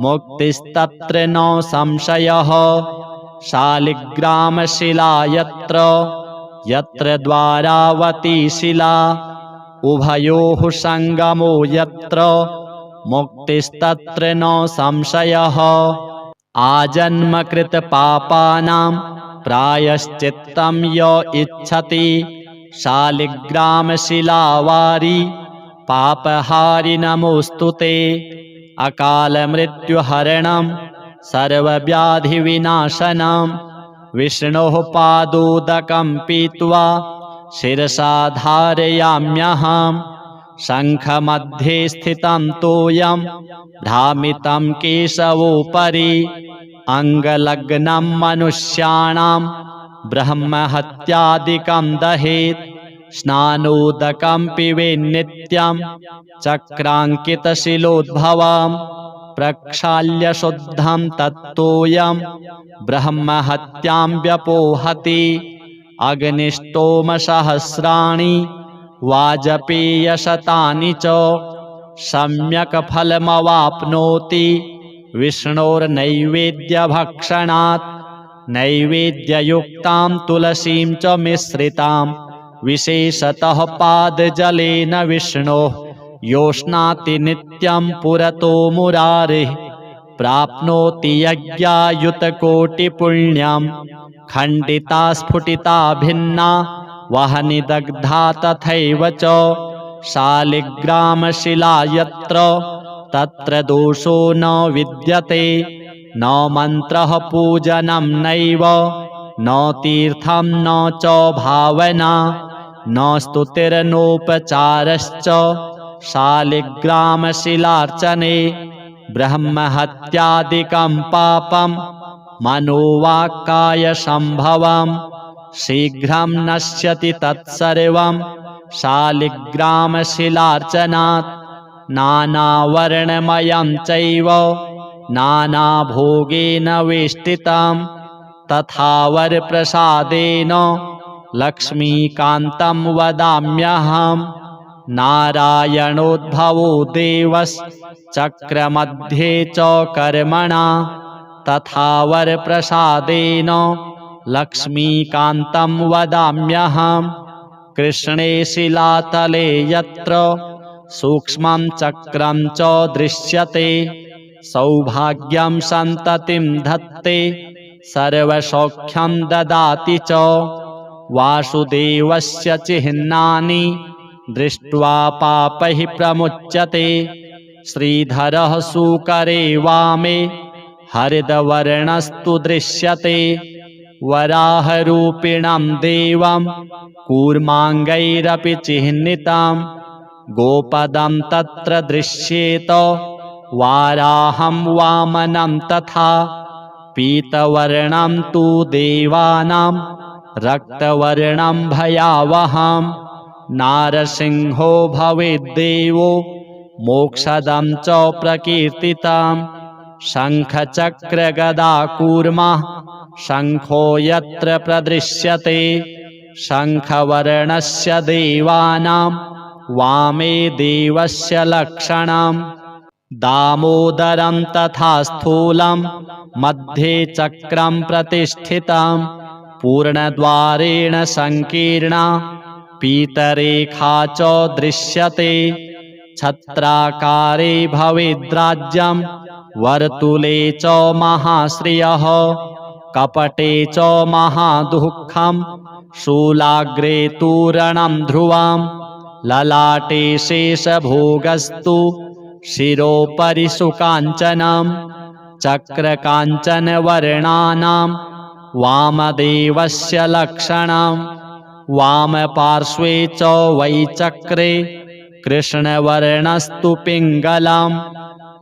मुक्तिस्तत्र न संशयः शालिग्रामशिला यत्र यत्र द्वारावती शिला उभयोः सङ्गमो यत्र मुक्तिस्तत्र न संशयः आजन्मकृतपापानां प्रायश्चित्तं य इच्छति शालिग्रामशिलावारि पापहारि नमोऽस्तु ते अकालमृत्युहरणं सर्वव्याधिविनाशनं विष्णोः पादोदकं पीत्वा शिरसा धारयाम्यहं शङ्खमध्ये स्थितं तोयं भ्रामितं केशवोपरि अङ्गलग्नं मनुष्याणां ब्रह्महत्यादिकं दहेत् स्नानोदकं पिबेन्नित्यं चक्राङ्कितशिलोद्भवं प्रक्षाल्य शुद्धं तत्तोऽयं ब्रह्महत्यां व्यपोहति। अग्निष्टोमसहस्राणि वाजपेयशतानि च सम्यक् फलमवाप्नोति विष्णोर्नैवेद्यभक्षणात्। नैवेद्ययुक्तां तुलसीं च मिश्रितां विशेषतः पादजलेन विष्णोः योष्णाति नित्यं पुरतो मुरारिः। प्राप्नोति यज्ञायुतकोटिपुण्यं खण्डिता स्फुटिता भिन्ना वह्नि दग्धा तथैव च। शालिग्रामशिला यत्र तत्र दोषो न विद्यते। न मन्त्रः पूजनं नैव न तीर्थं न च भावना न स्तुतिर्नोपचारश्च शालिग्रामशिलार्चने। ब्रह्महत्यादिकं पापं मनोवाक्कायसम्भवं शीघ्रं नश्यति तत्सर्वं शालिग्रामशिलार्चनात्। नानावर्णमयं चैव नानाभोगेन वेष्टितं तथा वरप्रसादेन लक्ष्मीकान्तं वदाम्यहम्। नारायणोद्भवो देवश्चक्रमध्ये च कर्मणा तथा वरप्रसादेन लक्ष्मीकान्तं वदाम्यहम्। कृष्णे शिलातले यत्र सूक्ष्मं चक्रं च दृश्यते सौभाग्यं सन्ततिं धत्ते सर्वसौख्यं ददाति च। वासुदेवस्य चिह्नानि दृष्ट्वा पापैः प्रमुच्यते। श्रीधरः सूकरे वामे हरितवर्णस्तु दृश्यते। वराहरूपिणं देवं कूर्माङ्गैरपि चिह्नितं गोपदं तत्र दृश्येत वाराहं वामनं तथा। पीतवर्णं तु देवानां रक्तवर्णं भयावहं नारसिंहो भवेद्देवो मोक्षदं च प्रकीर्तितं। शङ्खचक्रगदाकूर्मः शङ्खो यत्र प्रदृश्यते शङ्खवर्णस्य देवानां वामे देवस्य लक्षणम्। दामोदरं तथा स्थूलं मध्ये चक्रं प्रतिष्ठितं पूर्णद्वारेण संकीर्णा पीतरेखा च दृश्यते। छत्राकारे भवेद्राज्यं वर्तुले च महाश्रियः कपटे च महादुःखं शूलाग्रे तूरणं ध्रुवं ललाटे शेषभोगस्तु शिरोपरि सुकाञ्चनं। चक्रकाञ्चनवर्णानां वामदेवस्य लक्षणं वामपार्श्वे च वै चक्रे कृष्णवर्णस्तु पिङ्गलं।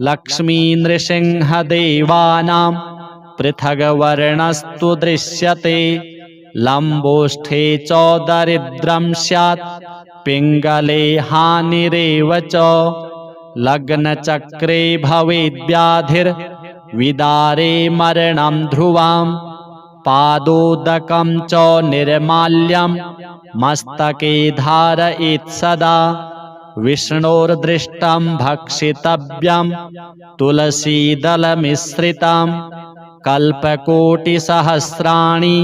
लक्ष्मीनृसिंहदेवानां पृथग्वर्णस्तु दृश्यते। लम्बोष्ठे च दरिद्रं स्यात् पिङ्गले हानिरेव च। लग्नचक्रे भवेद्व्याधिर्विदारे मरणं ध्रुवं पादोदकं च निर्माल्यं मस्तके धारयेत् सदा। विष्णोर्दृष्टं भक्षितव्यं तुलसीदलमिश्रितं कल्पकोटिसहस्राणि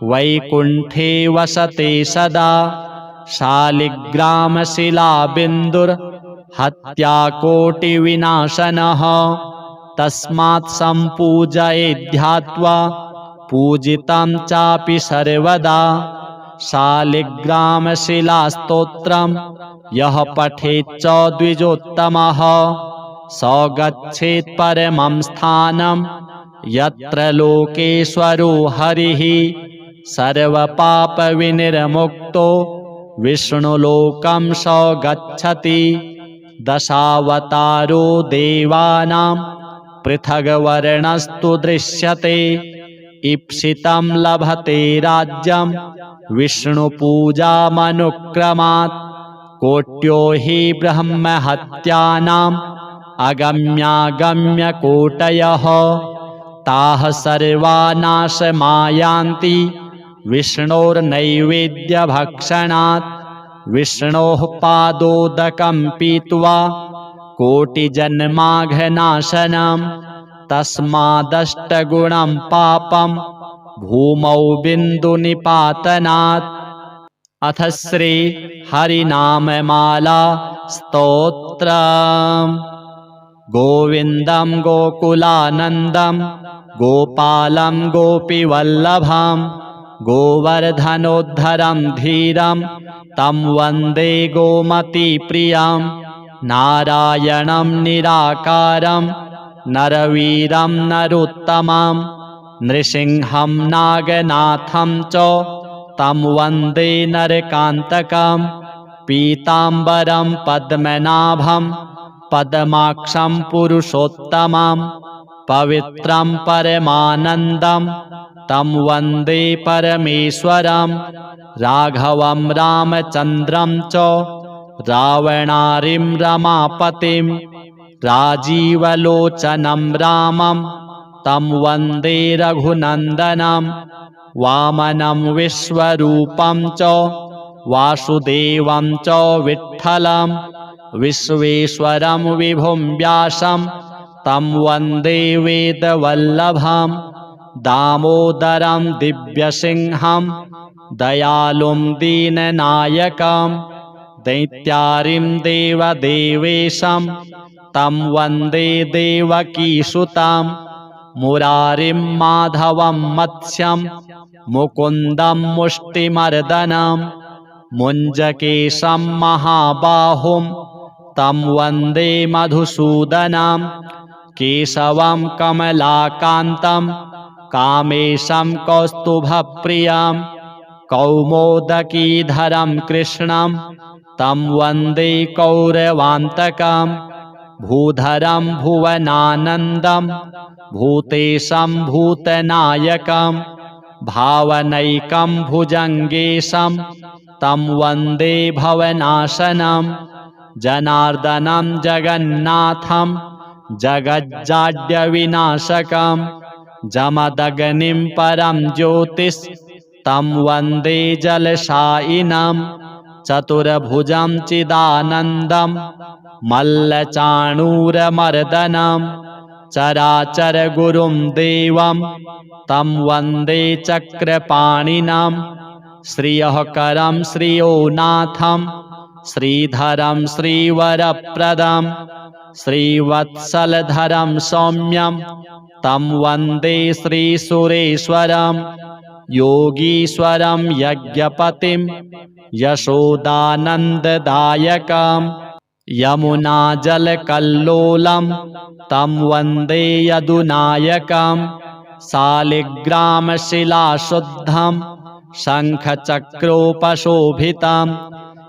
वैकुण्ठे वसते सदा। शालिग्रामशिलाबिन्दुर्हत्याकोटिविनाशनः तस्मात् सम्पूजयेद्ध्यात्वा पूजितं चापि सर्वदा। शालिग्रामशिलास्तोत्रं यः पठेच्च द्विजोत्तमः स गच्छेत् परमं स्थानं यत्र लोकेश्वरो हरिः। सर्वपापविनिर्मुक्तो विष्णुलोकं स गच्छति। दशावतारो देवानां पृथग्वर्णस्तु दृश्यते। ईप्सितं लभते राज्यं विष्णुपूजामनुक्रमात्। कोट्यो हि ब्रह्महत्यानां अगम्यागम्यकोटयः ताः सर्वा नाशमायान्ति विष्णोर्नैवेद्यभक्षणात् विष्णोः पादोदकं पीत्वा कोटिजन्माघनाशनं तस्मादष्टगुणं पापं भूमौ बिन्दुनिपातनात्। अथ श्री हरिनाममाला स्तोत्रम्। गोविन्दं गोकुलानन्दं गोपालं गोपीवल्लभं गोवर्धनोद्धरं धीरं तं वन्दे गोमतीप्रियं। नारायणं निराकारं नरवीरं नरोत्तमं नृसिंहं नागनाथं च तं वन्दे नरकान्तकं। पीताम्बरं पद्मनाभं पद्माक्षं पुरुषोत्तमं पवित्रं परमानन्दं तं वन्दे परमेश्वरं। राघवं रामचन्द्रं च रावणारिं रमापतिं राजीवलोचनं रामं तं वन्दे रघुनन्दनं। वामनं विश्वरूपं च वासुदेवं च विठ्ठलं विश्वेश्वरं विभुं व्यासं तं वन्दे वेदवल्लभं। दामोदरं दिव्यसिंहं दयालुं दीननायकं दैत्यारिं देवदेवेशं तं वन्दे देवकीसुतं। मुरारिं माधवं मत्स्यं मुकुन्दं मुष्टिमर्दनं मुञ्जकेशं महाबाहुं तं वन्दे मधुसूदनं। केशवं कमलाकान्तं कामेशं कौस्तुभप्रियं कौमोदकीधरं कृष्णं तं वन्दे कौरवान्तकं। भूधरं भुवनानन्दं भूतेशं भूतनायकं भावनैकं भुजङ्गेशं तं वन्दे भवनाशनं। जनार्दनं जगन्नाथं जगज्जाड्यविनाशकं जमदग्निं परं ज्योतिस् तं वन्दे जलशायिनं। चतुर्भुजं चिदानन्दं मल्लचाणूरमर्दनं चराचरगुरुं देवं तं वन्दे चक्रपाणिनं। श्रियःकरं श्रियोनाथं श्रीधरं श्रीवरप्रदं श्रीवत्सलधरं सौम्यं तं वन्दे श्रीसुरेश्वरं। योगीश्वरं यज्ञपतिं यशोदानन्ददायकं यमुनाजलकल्लोलं तं वन्दे यदुनायकं। शालिग्रामशिलाशुद्धं शङ्खचक्रोपशोभितं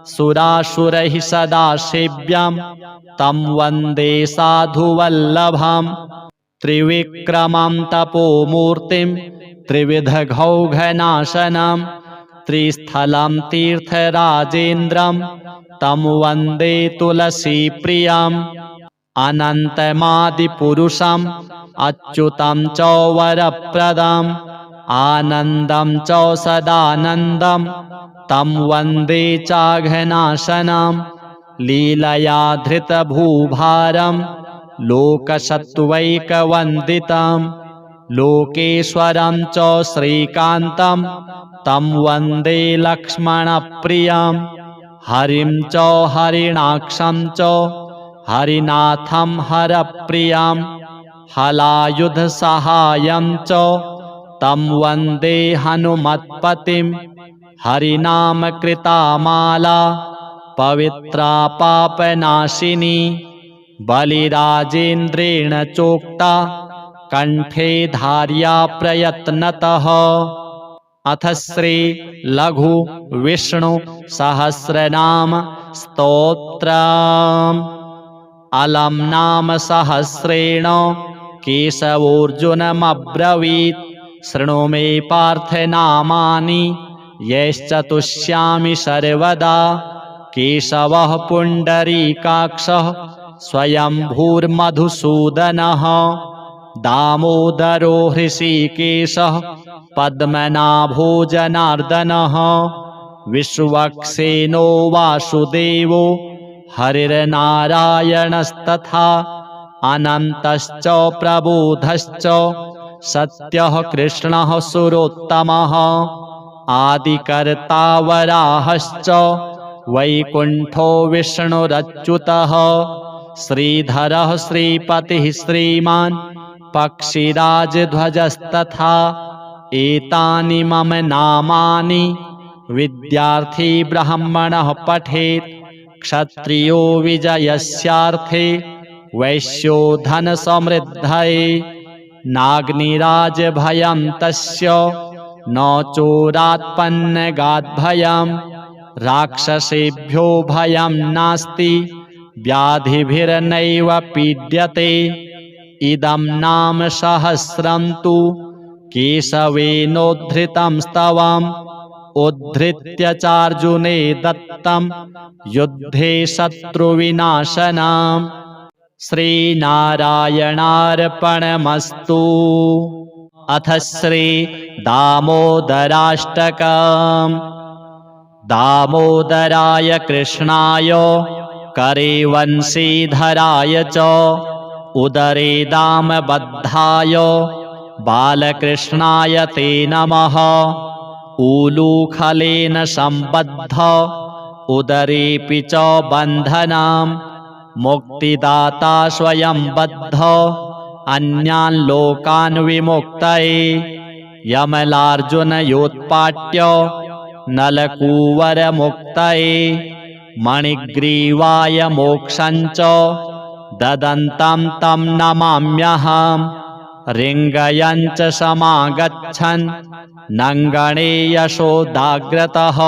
सुरासुरैः सदा सेव्यं तं वन्दे साधुवल्लभं। त्रिविक्रमं तपोमूर्तिं त्रिविधघौघनाशनं त्रिस्थलं तीर्थराजेन्द्रं तं वन्दे तुलसीप्रियम्। अनन्तमादिपुरुषम् अच्युतं च वरप्रदम् आनन्दं च सदानन्दं तं वन्दे चाघनाशनं। लीलया धृतभूभारं लोकसत्त्वैकवन्दितं लोकेश्वरं च श्रीकान्तं तं वन्दे लक्ष्मणप्रियं। हरिं च हरिणाक्षं च हरिनाथं हरप्रियं हलायुधसहायं च तं वन्दे हनुमत्पतिं। हरिनामकृता माला पवित्रा पापनाशिनी बलिराजेन्द्रेण चोक्ता कण्ठे धार्या प्रयत्नतः। अथ श्री लघु विष्णु सहस्रनाम स्तोत्रम्। अलम नाम सहस्रेण केशवोऽर्जुनमब्रवीत् शृणु मे पार्थ नामानि यैश्चतुष्यामि सर्वदा। केशवः पुण्डरीकाक्षः स्वयंभूर्मधुसूदनः दामोदरो हृषीकेशः पद्मनाभो जनार्दनः विश्वक्सेनो वासुदेवो हरिर्नारायणस्तथा अनन्तश्च प्रबोधश्च सत्यः कृष्णः सुरोत्तमः आदिकर्ता वराहश्च वैकुण्ठो विष्णुरच्युतः श्रीधरः श्रीपतिः श्रीमान् पक्षिराजध्वजस्तथा एतानि मम नामानि विद्यार्थी ब्राह्मणः पठेत् क्षत्रियो विजयस्यार्थे वैश्यो धनसमृद्धये नाग्निराजभयं तस्य न चोरात्पन्नगाद्भयं राक्षसेभ्यो भयं नास्ति व्याधिभिर्नैव पीड्यते इदं नाम सहस्रं तु केशवेनोद्धृतं स्तवम् उद्धृत्य चार्जुने दत्तं युद्धे शत्रुविनाशनम् श्रीनारायणार्पणमस्तु। अथ श्री दामोदराष्टकम्। दामोदराय कृष्णाय करे वंशीधराय च उदरे दामबद्धाय बालकृष्णाय ते नमः। ऊलूखलेन सम्बद्ध उदरेऽपि च बन्धनं मुक्तिदाता स्वयं बद्ध अन्यान् लोकान् विमुक्तये यमलार्जुनयोत्पाट्य नलकूवरमुक्तये मणिग्रीवाय मोक्षं च ददन्तं तं नमाम्यहम्। रिङ्गयं च समागच्छन् नङ्गणे यशोदाग्रतः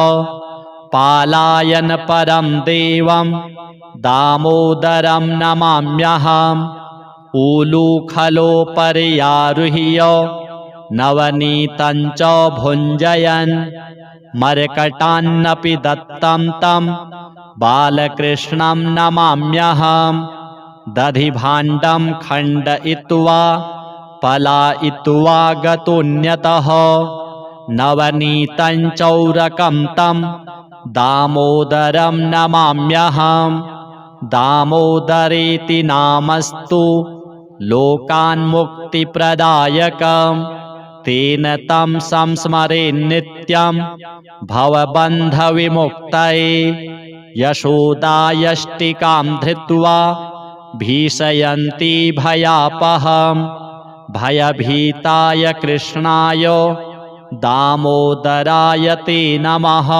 पालायन परं देवं दामोदरं नमाम्यहम्। ऊलूखलोपर्यारुह्य नवनीतं च भुञ्जयन् मर्कटान्नपि दत्तं तं बालकृष्णं नमाम्यहम्। दधिभाण्डं खण्डयित्वा पलायित्वा गतोऽन्यतः नवनीतं चौरकं तं दामोदरं नमाम्यहम्। दामोदरेति नामस्तु लोकान्मुक्तिप्रदायकं तेन तं संस्मरेन्नित्यं भवबन्धविमुक्तये। यशोदायष्टिकां धृत्वा भीषयन्ती भयापहं भयभीताय कृष्णाय दामोदराय ते नमः।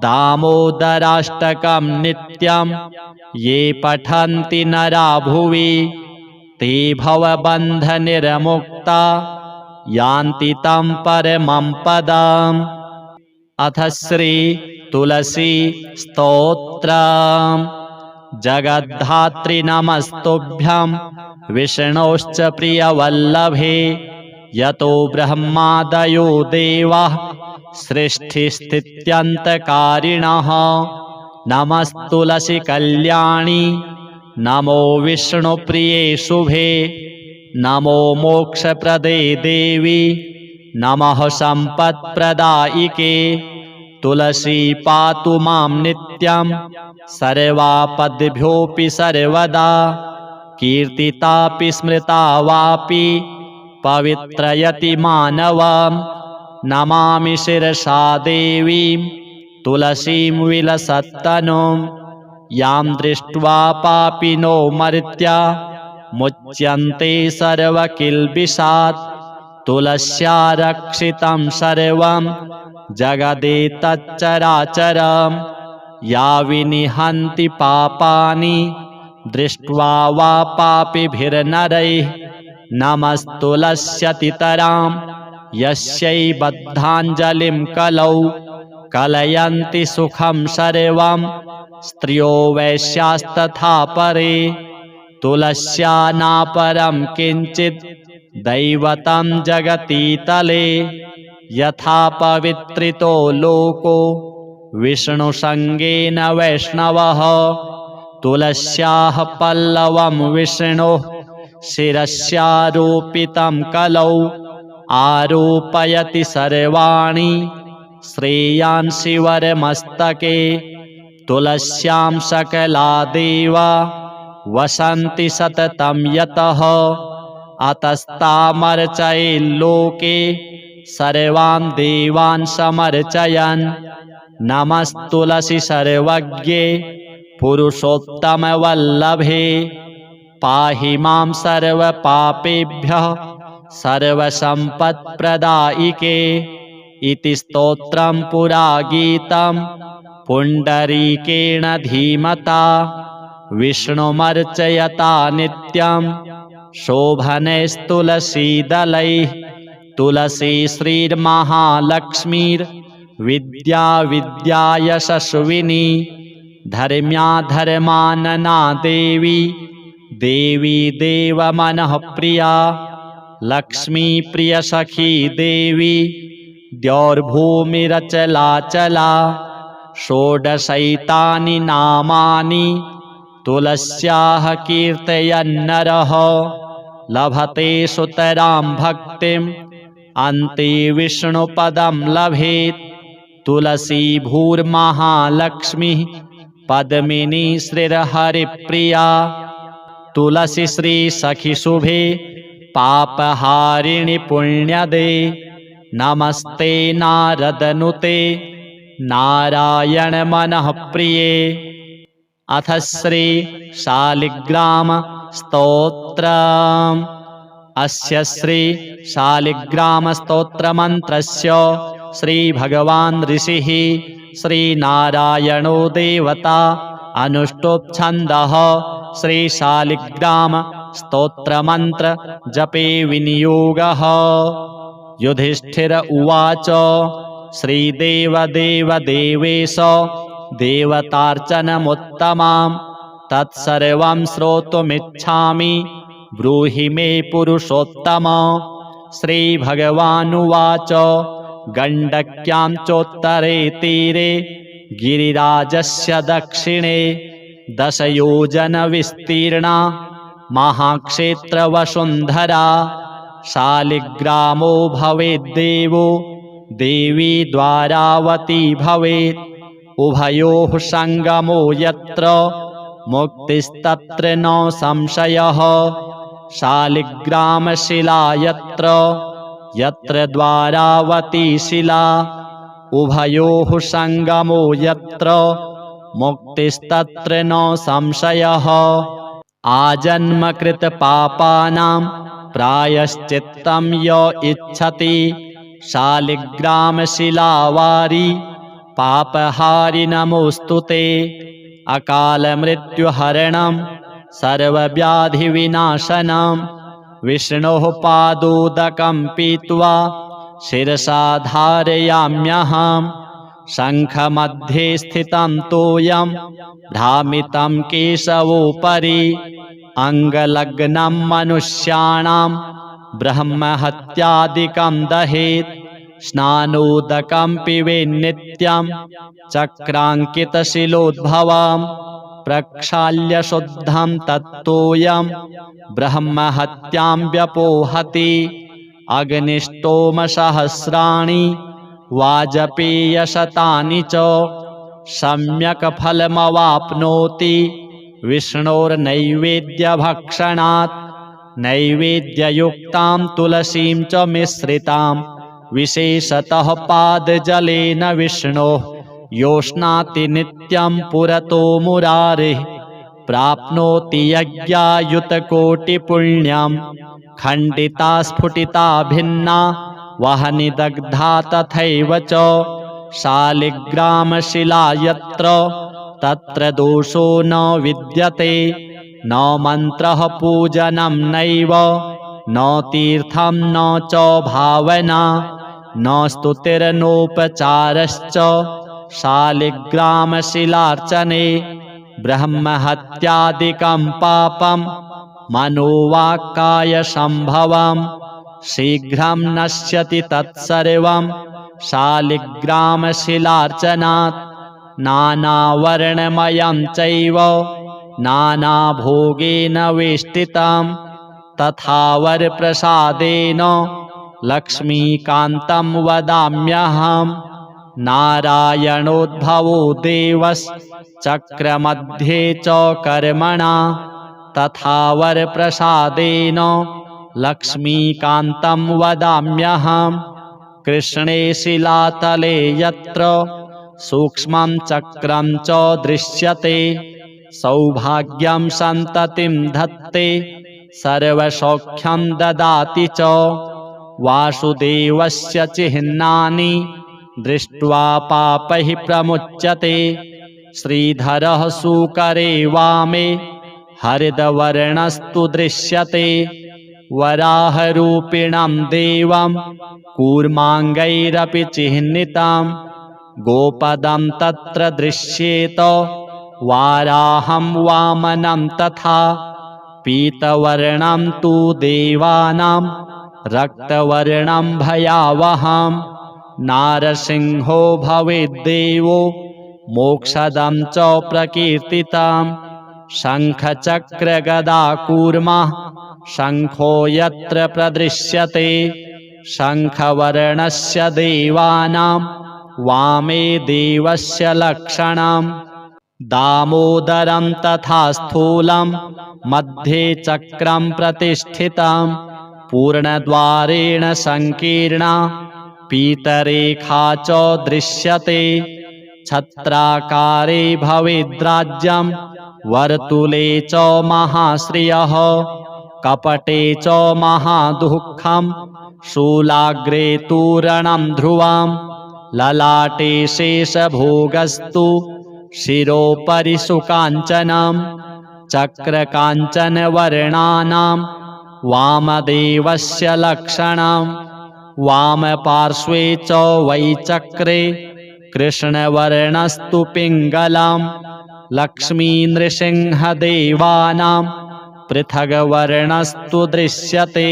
दामोदराष्टकं नित्यं ये पठन्ति नरा भुवि ते भवबन्धनिर्मुक्ता यान्ति तं परमं पदम्। अथ श्री तुलसी स्तोत्रम्। जगद्धात्री नमस्तुभ्यं विष्णोश्च प्रियवल्लभे यतो ब्रह्मादयो देवाः सृष्टिस्थित्यन्तकारिणः। नमस्तुलसी कल्याणी नमो विष्णुप्रिये शुभे नमो मोक्षप्रदे देवी नमः सम्पत्प्रदायिके। तुलसी पातु मां नित्यं सर्वापद्भ्योऽपि सर्वदा कीर्तितापि स्मृता वापि पवित्रयति मानवम्। नमामि शिरसा देवीं तुलसीं विलसत्तनुं यां दृष्ट्वा पापिनो मर्त्या मुच्यन्ते सर्वकिल्बिषात्। तुलस्या रक्षितं सर्वं जगदेतच्चराचरं या विनिहन्ति पापानि दृष्ट्वा वा पापिभिर्नरैः। नमस्तुलस्यतितरां यस्यै बद्धाञ्जलिं कलौ कलयन्ति सुखं सर्वं स्त्रियो वैश्यास्तथा परे। तुलस्या नापरं किञ्चित् दैवतं जगतीतले यथा पवित्रितो लोको विष्णुसङ्गेन वैष्णवः तुलस्याः पल्लवं विष्णोः शिरस्यारोपितं कलौ आरोपयति सर्वाणि श्रेयांसि वरमस्तके तुलस्यां सकला देवा वसन्ति सततं यतः अतस्तामर्चयेल्लोके सर्वान् देवान् समर्चयन् नमस्तुलसी सर्वज्ञे पुरुषोत्तमवल्लभे पाहि मां सर्वपापेभ्यः सर्वसम्पत्प्रदायिके इति स्तोत्रं पुरा गीतं पुण्डरीकेण धीमता विष्णुमर्चयता नित्यं शोभनैस्तुलसीदलैः तुलसी श्रीर्महालक्ष्मीर्विद्या विद्यायशस्विनी धर्म्या धर्मानना देवी देवी देवमनःप्रिया लक्ष्मी प्रियसखी देवी द्यौर्भूमिरचलाचला षोडशैतानि नामानि तुलस्याः कीर्तयन्नरः लभते सुतरां भक्तिम् अन्ते विष्णुपदं लभेत् तुलसी भूर्महालक्ष्मीः पद्मिनी श्रीर्हरिप्रिया तुलसी श्री सखी शुभे पापहारिणि पुण्यदे नमस्ते नारदनुते नारायण मनः प्रिये। अथ श्री शालिग्राम स्तोत्रम्। अस्य श्री शालिग्राम स्तोत्र मंत्रस्य श्री भगवान् ऋषिः श्रीनारायणो देवता अनुष्टुप् छन्दः श्री शालिग्राम स्तोत्र मंत्र जपे विनियोगः। युधिष्ठिर उवाच श्रीदेव देव देवेश देवतार्चनमुत्तमां तत्सर्वं श्रोतुमिच्छामि ब्रूहि मे पुरुषोत्तम। श्रीभगवानुवाच गण्डक्यां चोत्तरे तीरे गिरिराजस्य दक्षिणे 10 योजनविस्तीर्णा महाक्षेत्रवसुन्धरा शालिग्रामो भवेद्देवो देवी द्वारावती भवेत् उभयोः सङ्गमो यत्र मुक्तिस्तत्र न संशयः शालिग्रामशिला यत्र यत्र द्वारावती शिला उभयोः सङ्गमो यत्र मुक्तिस्तत्र न संशयः आजन्मकृत पापानां प्रायश्चित्तं य इच्छति शालिग्रामशिलावारी पापहारि नमोऽस्तुते अकालमृत्युहरणं सर्वव्याधिविनाशनं विष्णोः पादोदकं पीत्वा शिरसा धारयाम्यहं शङ्खमध्ये स्थितं तोयं भ्रामितं केशवोपरि अङ्गलग्नं मनुष्याणां ब्रह्महत्यादिकं दहेत् स्नानोदकं पिबेन्नित्यं चक्राङ्कितशिलोद्भवं प्रक्षाल्य शुद्धं तत्तोयं ब्रह्महत्यां व्यपोहति अग्निष्टोमसहस्राणि वाजपेयशतानि च सम्यक् फलमवाप्नोति विष्णोर्नैवेद्यभक्षणात् नैवेद्ययुक्तां तुलसीं च मिश्रितां विशेषतः पादजलेन विष्णोः योष्णाति नित्यं पुरतो मुरारिः प्राप्नोति यज्ञायुतकोटिपुण्यं खण्डिता स्फुटिता भिन्ना वहनि दग्धा तथैव च शालिग्रामशिला यत्र तत्र दोषो न विद्यते न मन्त्रः पूजनं नैव न तीर्थं न च भावना न स्तुतिर्नोपचारश्च शालिग्रामशिलार्चने ब्रह्महत्यादिकं पापं मनोवाक्कायसम्भवं शीघ्रं नश्यति तत्सर्वं शालिग्रामशिलार्चनात् नानावर्णमयं चैव नानाभोगेन वेष्टितं तथा वरप्रसादेन लक्ष्मीकान्तं वदाम्यहम्। नारायणोद्भवो देवश्चक्रमध्ये च कर्मणा तथा वरप्रसादेन लक्ष्मीकान्तं वदाम्यहम्। कृष्णे शिलातले यत्र सूक्ष्मं चक्रं च दृश्यते सौभाग्यं सन्ततिं धत्ते सर्वसौख्यं ददाति च। वासुदेवस्य चिह्नानि दृष्ट्वा पापैः प्रमुच्यते। श्रीधरः सुकरे वामे हरितवर्णस्तु दृश्यते। वराहरूपिणं देवं कूर्माङ्गैरपि चिह्नितं गोपदं तत्र दृश्येत वाराहं वामनं तथा। पीतवर्णं तु देवानां रक्तवर्णं भयावहं नारसिंहो भवेद्देवो मोक्षदं च प्रकीर्तितं। शङ्खचक्रगदाकूर्मः शङ्खो यत्र प्रदृश्यते शङ्खवर्णस्य देवानां वामे देवस्य लक्षणं। दामोदरं तथा स्थूलं मध्ये चक्रं प्रतिष्ठितं पूर्णद्वारेण संकीर्णा पीतरेखा च दृश्यते। छत्राकारे भवेद्राज्यं वर्तुले च महाश्रियः कपटे च महादुःखं शूलाग्रे तूरणं ध्रुवं ललाटे शेषभोगस्तु शिरोपरि सुकाञ्चनं। चक्रकाञ्चनवर्णानां वामदेवस्य लक्षणं वामपार्श्वे च वै चक्रे कृष्णवर्णस्तु पिङ्गलं। लक्ष्मीनृसिंहदेवानां पृथग्वर्णस्तु दृश्यते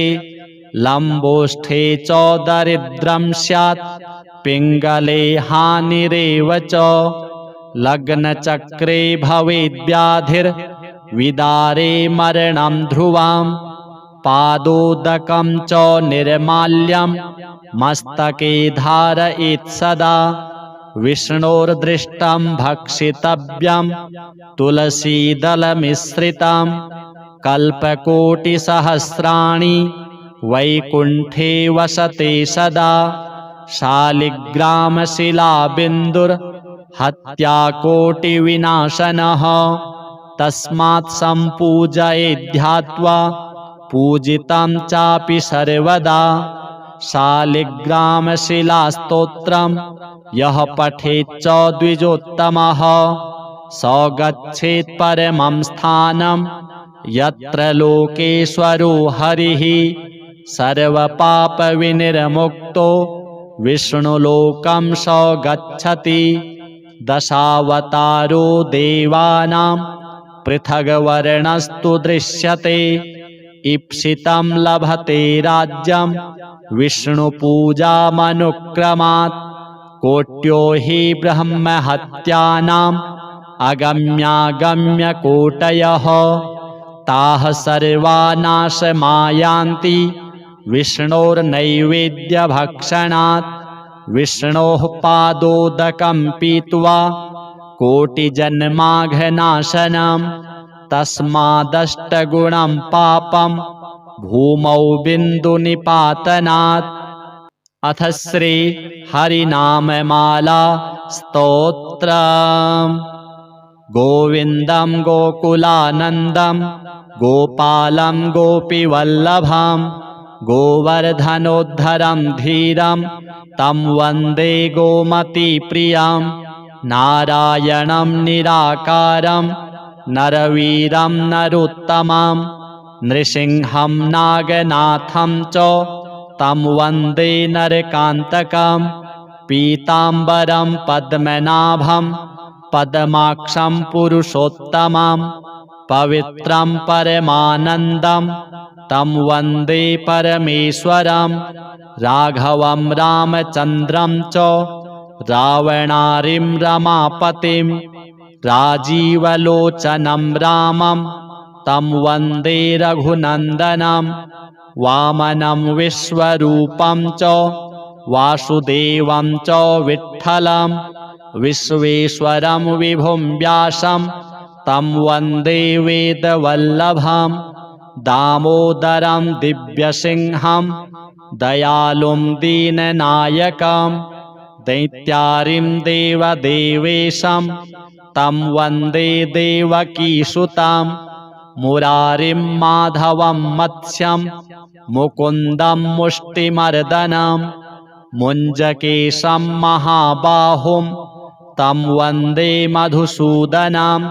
लम्बोष्ठे च दरिद्रं स्यात् पिङ्गले हानिरेव च। लग्नचक्रे भवेद्व्याधिर्विदारे मरणं ध्रुवं पादोदकं च निर्माल्यं मस्तके धारयेत् सदा। विष्णोर्दृष्टं भक्षितव्यं तुलसीदलमिश्रितं कल्पकोटिसहस्राणि वैकुण्ठे वसते सदा। शालिग्रामशिलाबिन्दुर्हत्याकोटिविनाशनः तस्मात् सम्पूजयेद्ध्यात्वा पूजितं चापि सर्वदा। शालिग्रामशिलास्तोत्रं यः पठेच्च द्विजोत्तमः स गच्छेत् परमं स्थानं यत्र लोकेश्वरो हरिः। सर्वपापविनिर्मुक्तो विष्णुलोकं स गच्छति। दशावतारो देवानां पृथग्वर्णस्तु दृश्यते। ईप्सितं लभते राज्यं विष्णुपूजामनुक्रमात्। कोट्यो हि ब्रह्महत्यानाम् अगम्यागम्यकोटयः ताः सर्वा नाशमायान्ति विष्णोर्नैवेद्यभक्षणात्। विष्णोः पादोदकं पीत्वा कोटिजन्माघनाशनं तस्मादष्टगुणं पापं भूमौ बिन्दुनिपातनात्। अथ श्री हरिनाममाला स्तोत्रम्। गोविन्दं गोकुलानन्दं गोपालं गोपीवल्लभं गोवर्धनोद्धरं धीरं तं वन्दे गोमतीप्रियं। नारायणं निराकारं नरवीरं नरोत्तमं नृसिंहं नागनाथं च तं वन्दे नरकान्तकं। पीताम्बरं पद्मनाभं पद्माक्षं पुरुषोत्तमं पवित्रं परमानन्दं तं वन्दे परमेश्वरं। राघवं रामचन्द्रं च रावणारिं रमापतिं राजीवलोचनं रामं तं वन्दे रघुनन्दनं वामनं विश्वरूपं च वासुदेवं च विठ्ठलं विश्वेश्वरं विभुं व्यासं तं वन्दे वेदवल्लभं दामोदरं दिव्यसिंहं दयालुं दीननायकं दैत्यारिं देवदेवेशं तं वन्दे देवकीसुतं मुरारिं माधवं मत्स्यं मुकुन्दं मुष्टिमर्दनं मुञ्जकेशं महाबाहुं तं वन्दे मधुसूदनं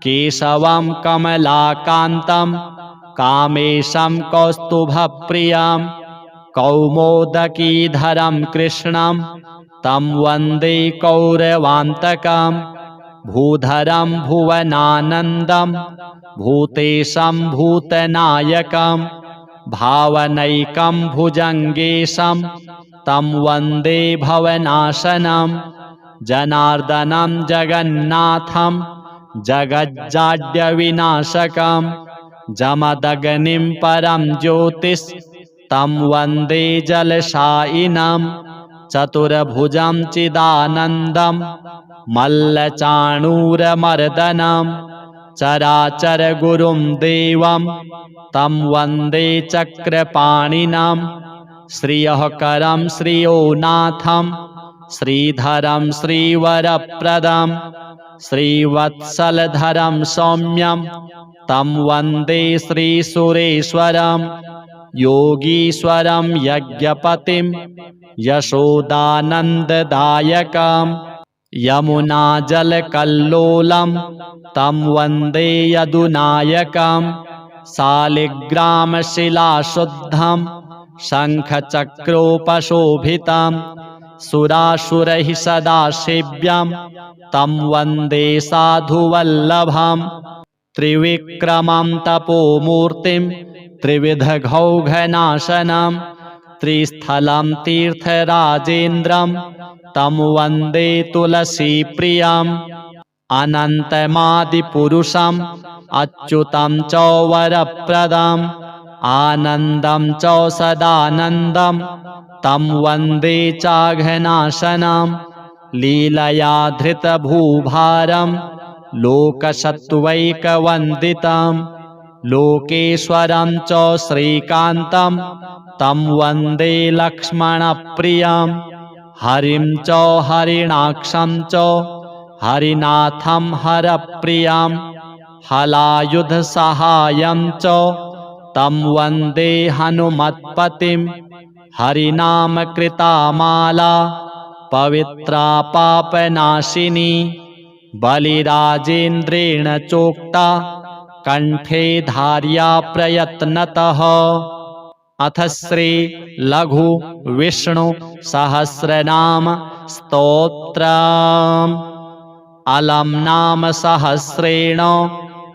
केशवं कमलाकान्तं कामेशं कौस्तुभप्रियं कौमोदकीधरं कृष्णं तं वन्दे कौरवान्तकं भूधरं भुवनानन्दं भूतेशं भूतनायकं भावनैकं भुजङ्गेशं तं वन्दे भवनाशनं जनार्दनं जगन्नाथं जगज्जाड्यविनाशकं जमदग्निं परं ज्योतिस् तं वन्दे जलशायिनं चतुर्भुजं चिदानन्दं मल्लचाणूरमर्दनं चराचरगुरुं देवं तं वन्दे चक्रपाणिनं श्रियःकरं श्रियोनाथं श्रीधरं श्रीवरप्रदं श्रीवत्सलधरं सौम्यं तं वन्दे श्रीसुरेश्वरं योगीश्वरं यज्ञपतिं यशोदानन्ददायकं यमुनाजलकल्लोलं तं वन्दे यदुनायकं शालिग्रामशिलाशुद्धं शङ्खचक्रोपशोभितं सुरासुरैः सदा सेव्यं तं वन्दे साधुवल्लभं त्रिविक्रमं तपोमूर्तिं त्रिविधघौघनाशनं त्रिस्थलं तीर्थराजेन्द्रं तं वन्दे तुलसीप्रियम् अनन्तमादिपुरुषम् अच्युतं च वरप्रदम् आनन्दं च सदानन्दं तं वन्दे चाघनाशनं लीलया धृतभूभारं लोकसत्त्वैकवन्दितं लोकेश्वरं च श्रीकान्तं तं वन्दे लक्ष्मणप्रियं हरिं च हरिणाक्षं च हरिनाथं हरप्रियं हलायुधसहायं च तं वन्दे हनुमत्पतिं हरिनामकृता माला पवित्रा पापनाशिनी बलिराजेन्द्रेण चोक्ता कण्ठे धार्या प्रयत्नतः। अथ श्री लघु विष्णु सहस्रनाम स्तोत्रम्। अलम नाम सहस्रेण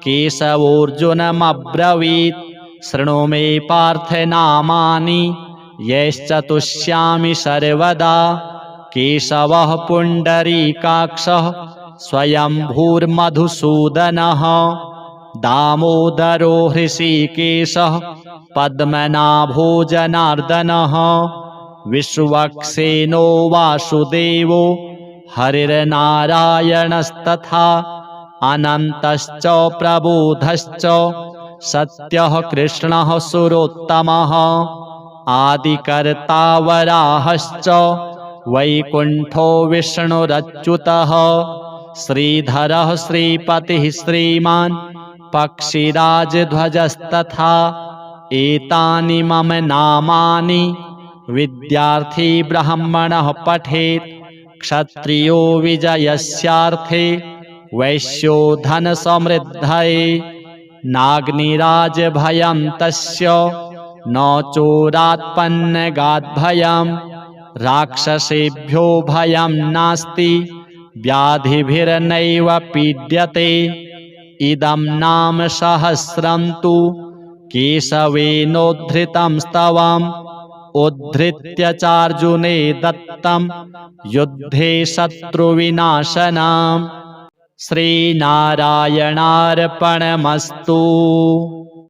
केशवोऽर्जुनमब्रवीत् शृणु मे पार्थ नामानि यैश्चतुष्यामि सर्वदा। केशवः पुण्डरीकाक्षः स्वयंभूर्मधुसूदनः दामोदरो हृषीकेशः पद्मनाभो जनार्दनः विश्वक्सेनो वासुदेवो हरिर्नारायणस्तथा अनन्तश्च प्रबोधश्च सत्यः कृष्णः सुरोत्तमः आदिकर्ता वराहश्च वैकुण्ठो विष्णुरच्युतः श्रीधरः श्रीपतिः श्रीमान् पक्षिराजध्वजस्तथा एतानि मम नामानि विद्यार्थी ब्राह्मणः पठेत् क्षत्रियो विजयस्यार्थे वैश्यो धनसमृद्धये नाग्निराजभयं तस्य न चोरात्पन्नगाद्भयं राक्षसेभ्यो भयं नास्ति व्याधिभिर्नैव पीड्यते इदं नाम सहस्रं तु केशवेनोद्धृतं स्तवम् उद्धृत्य चार्जुने दत्तं युद्धे शत्रुविनाशनम्। श्रीनारायणार्पणमस्तु।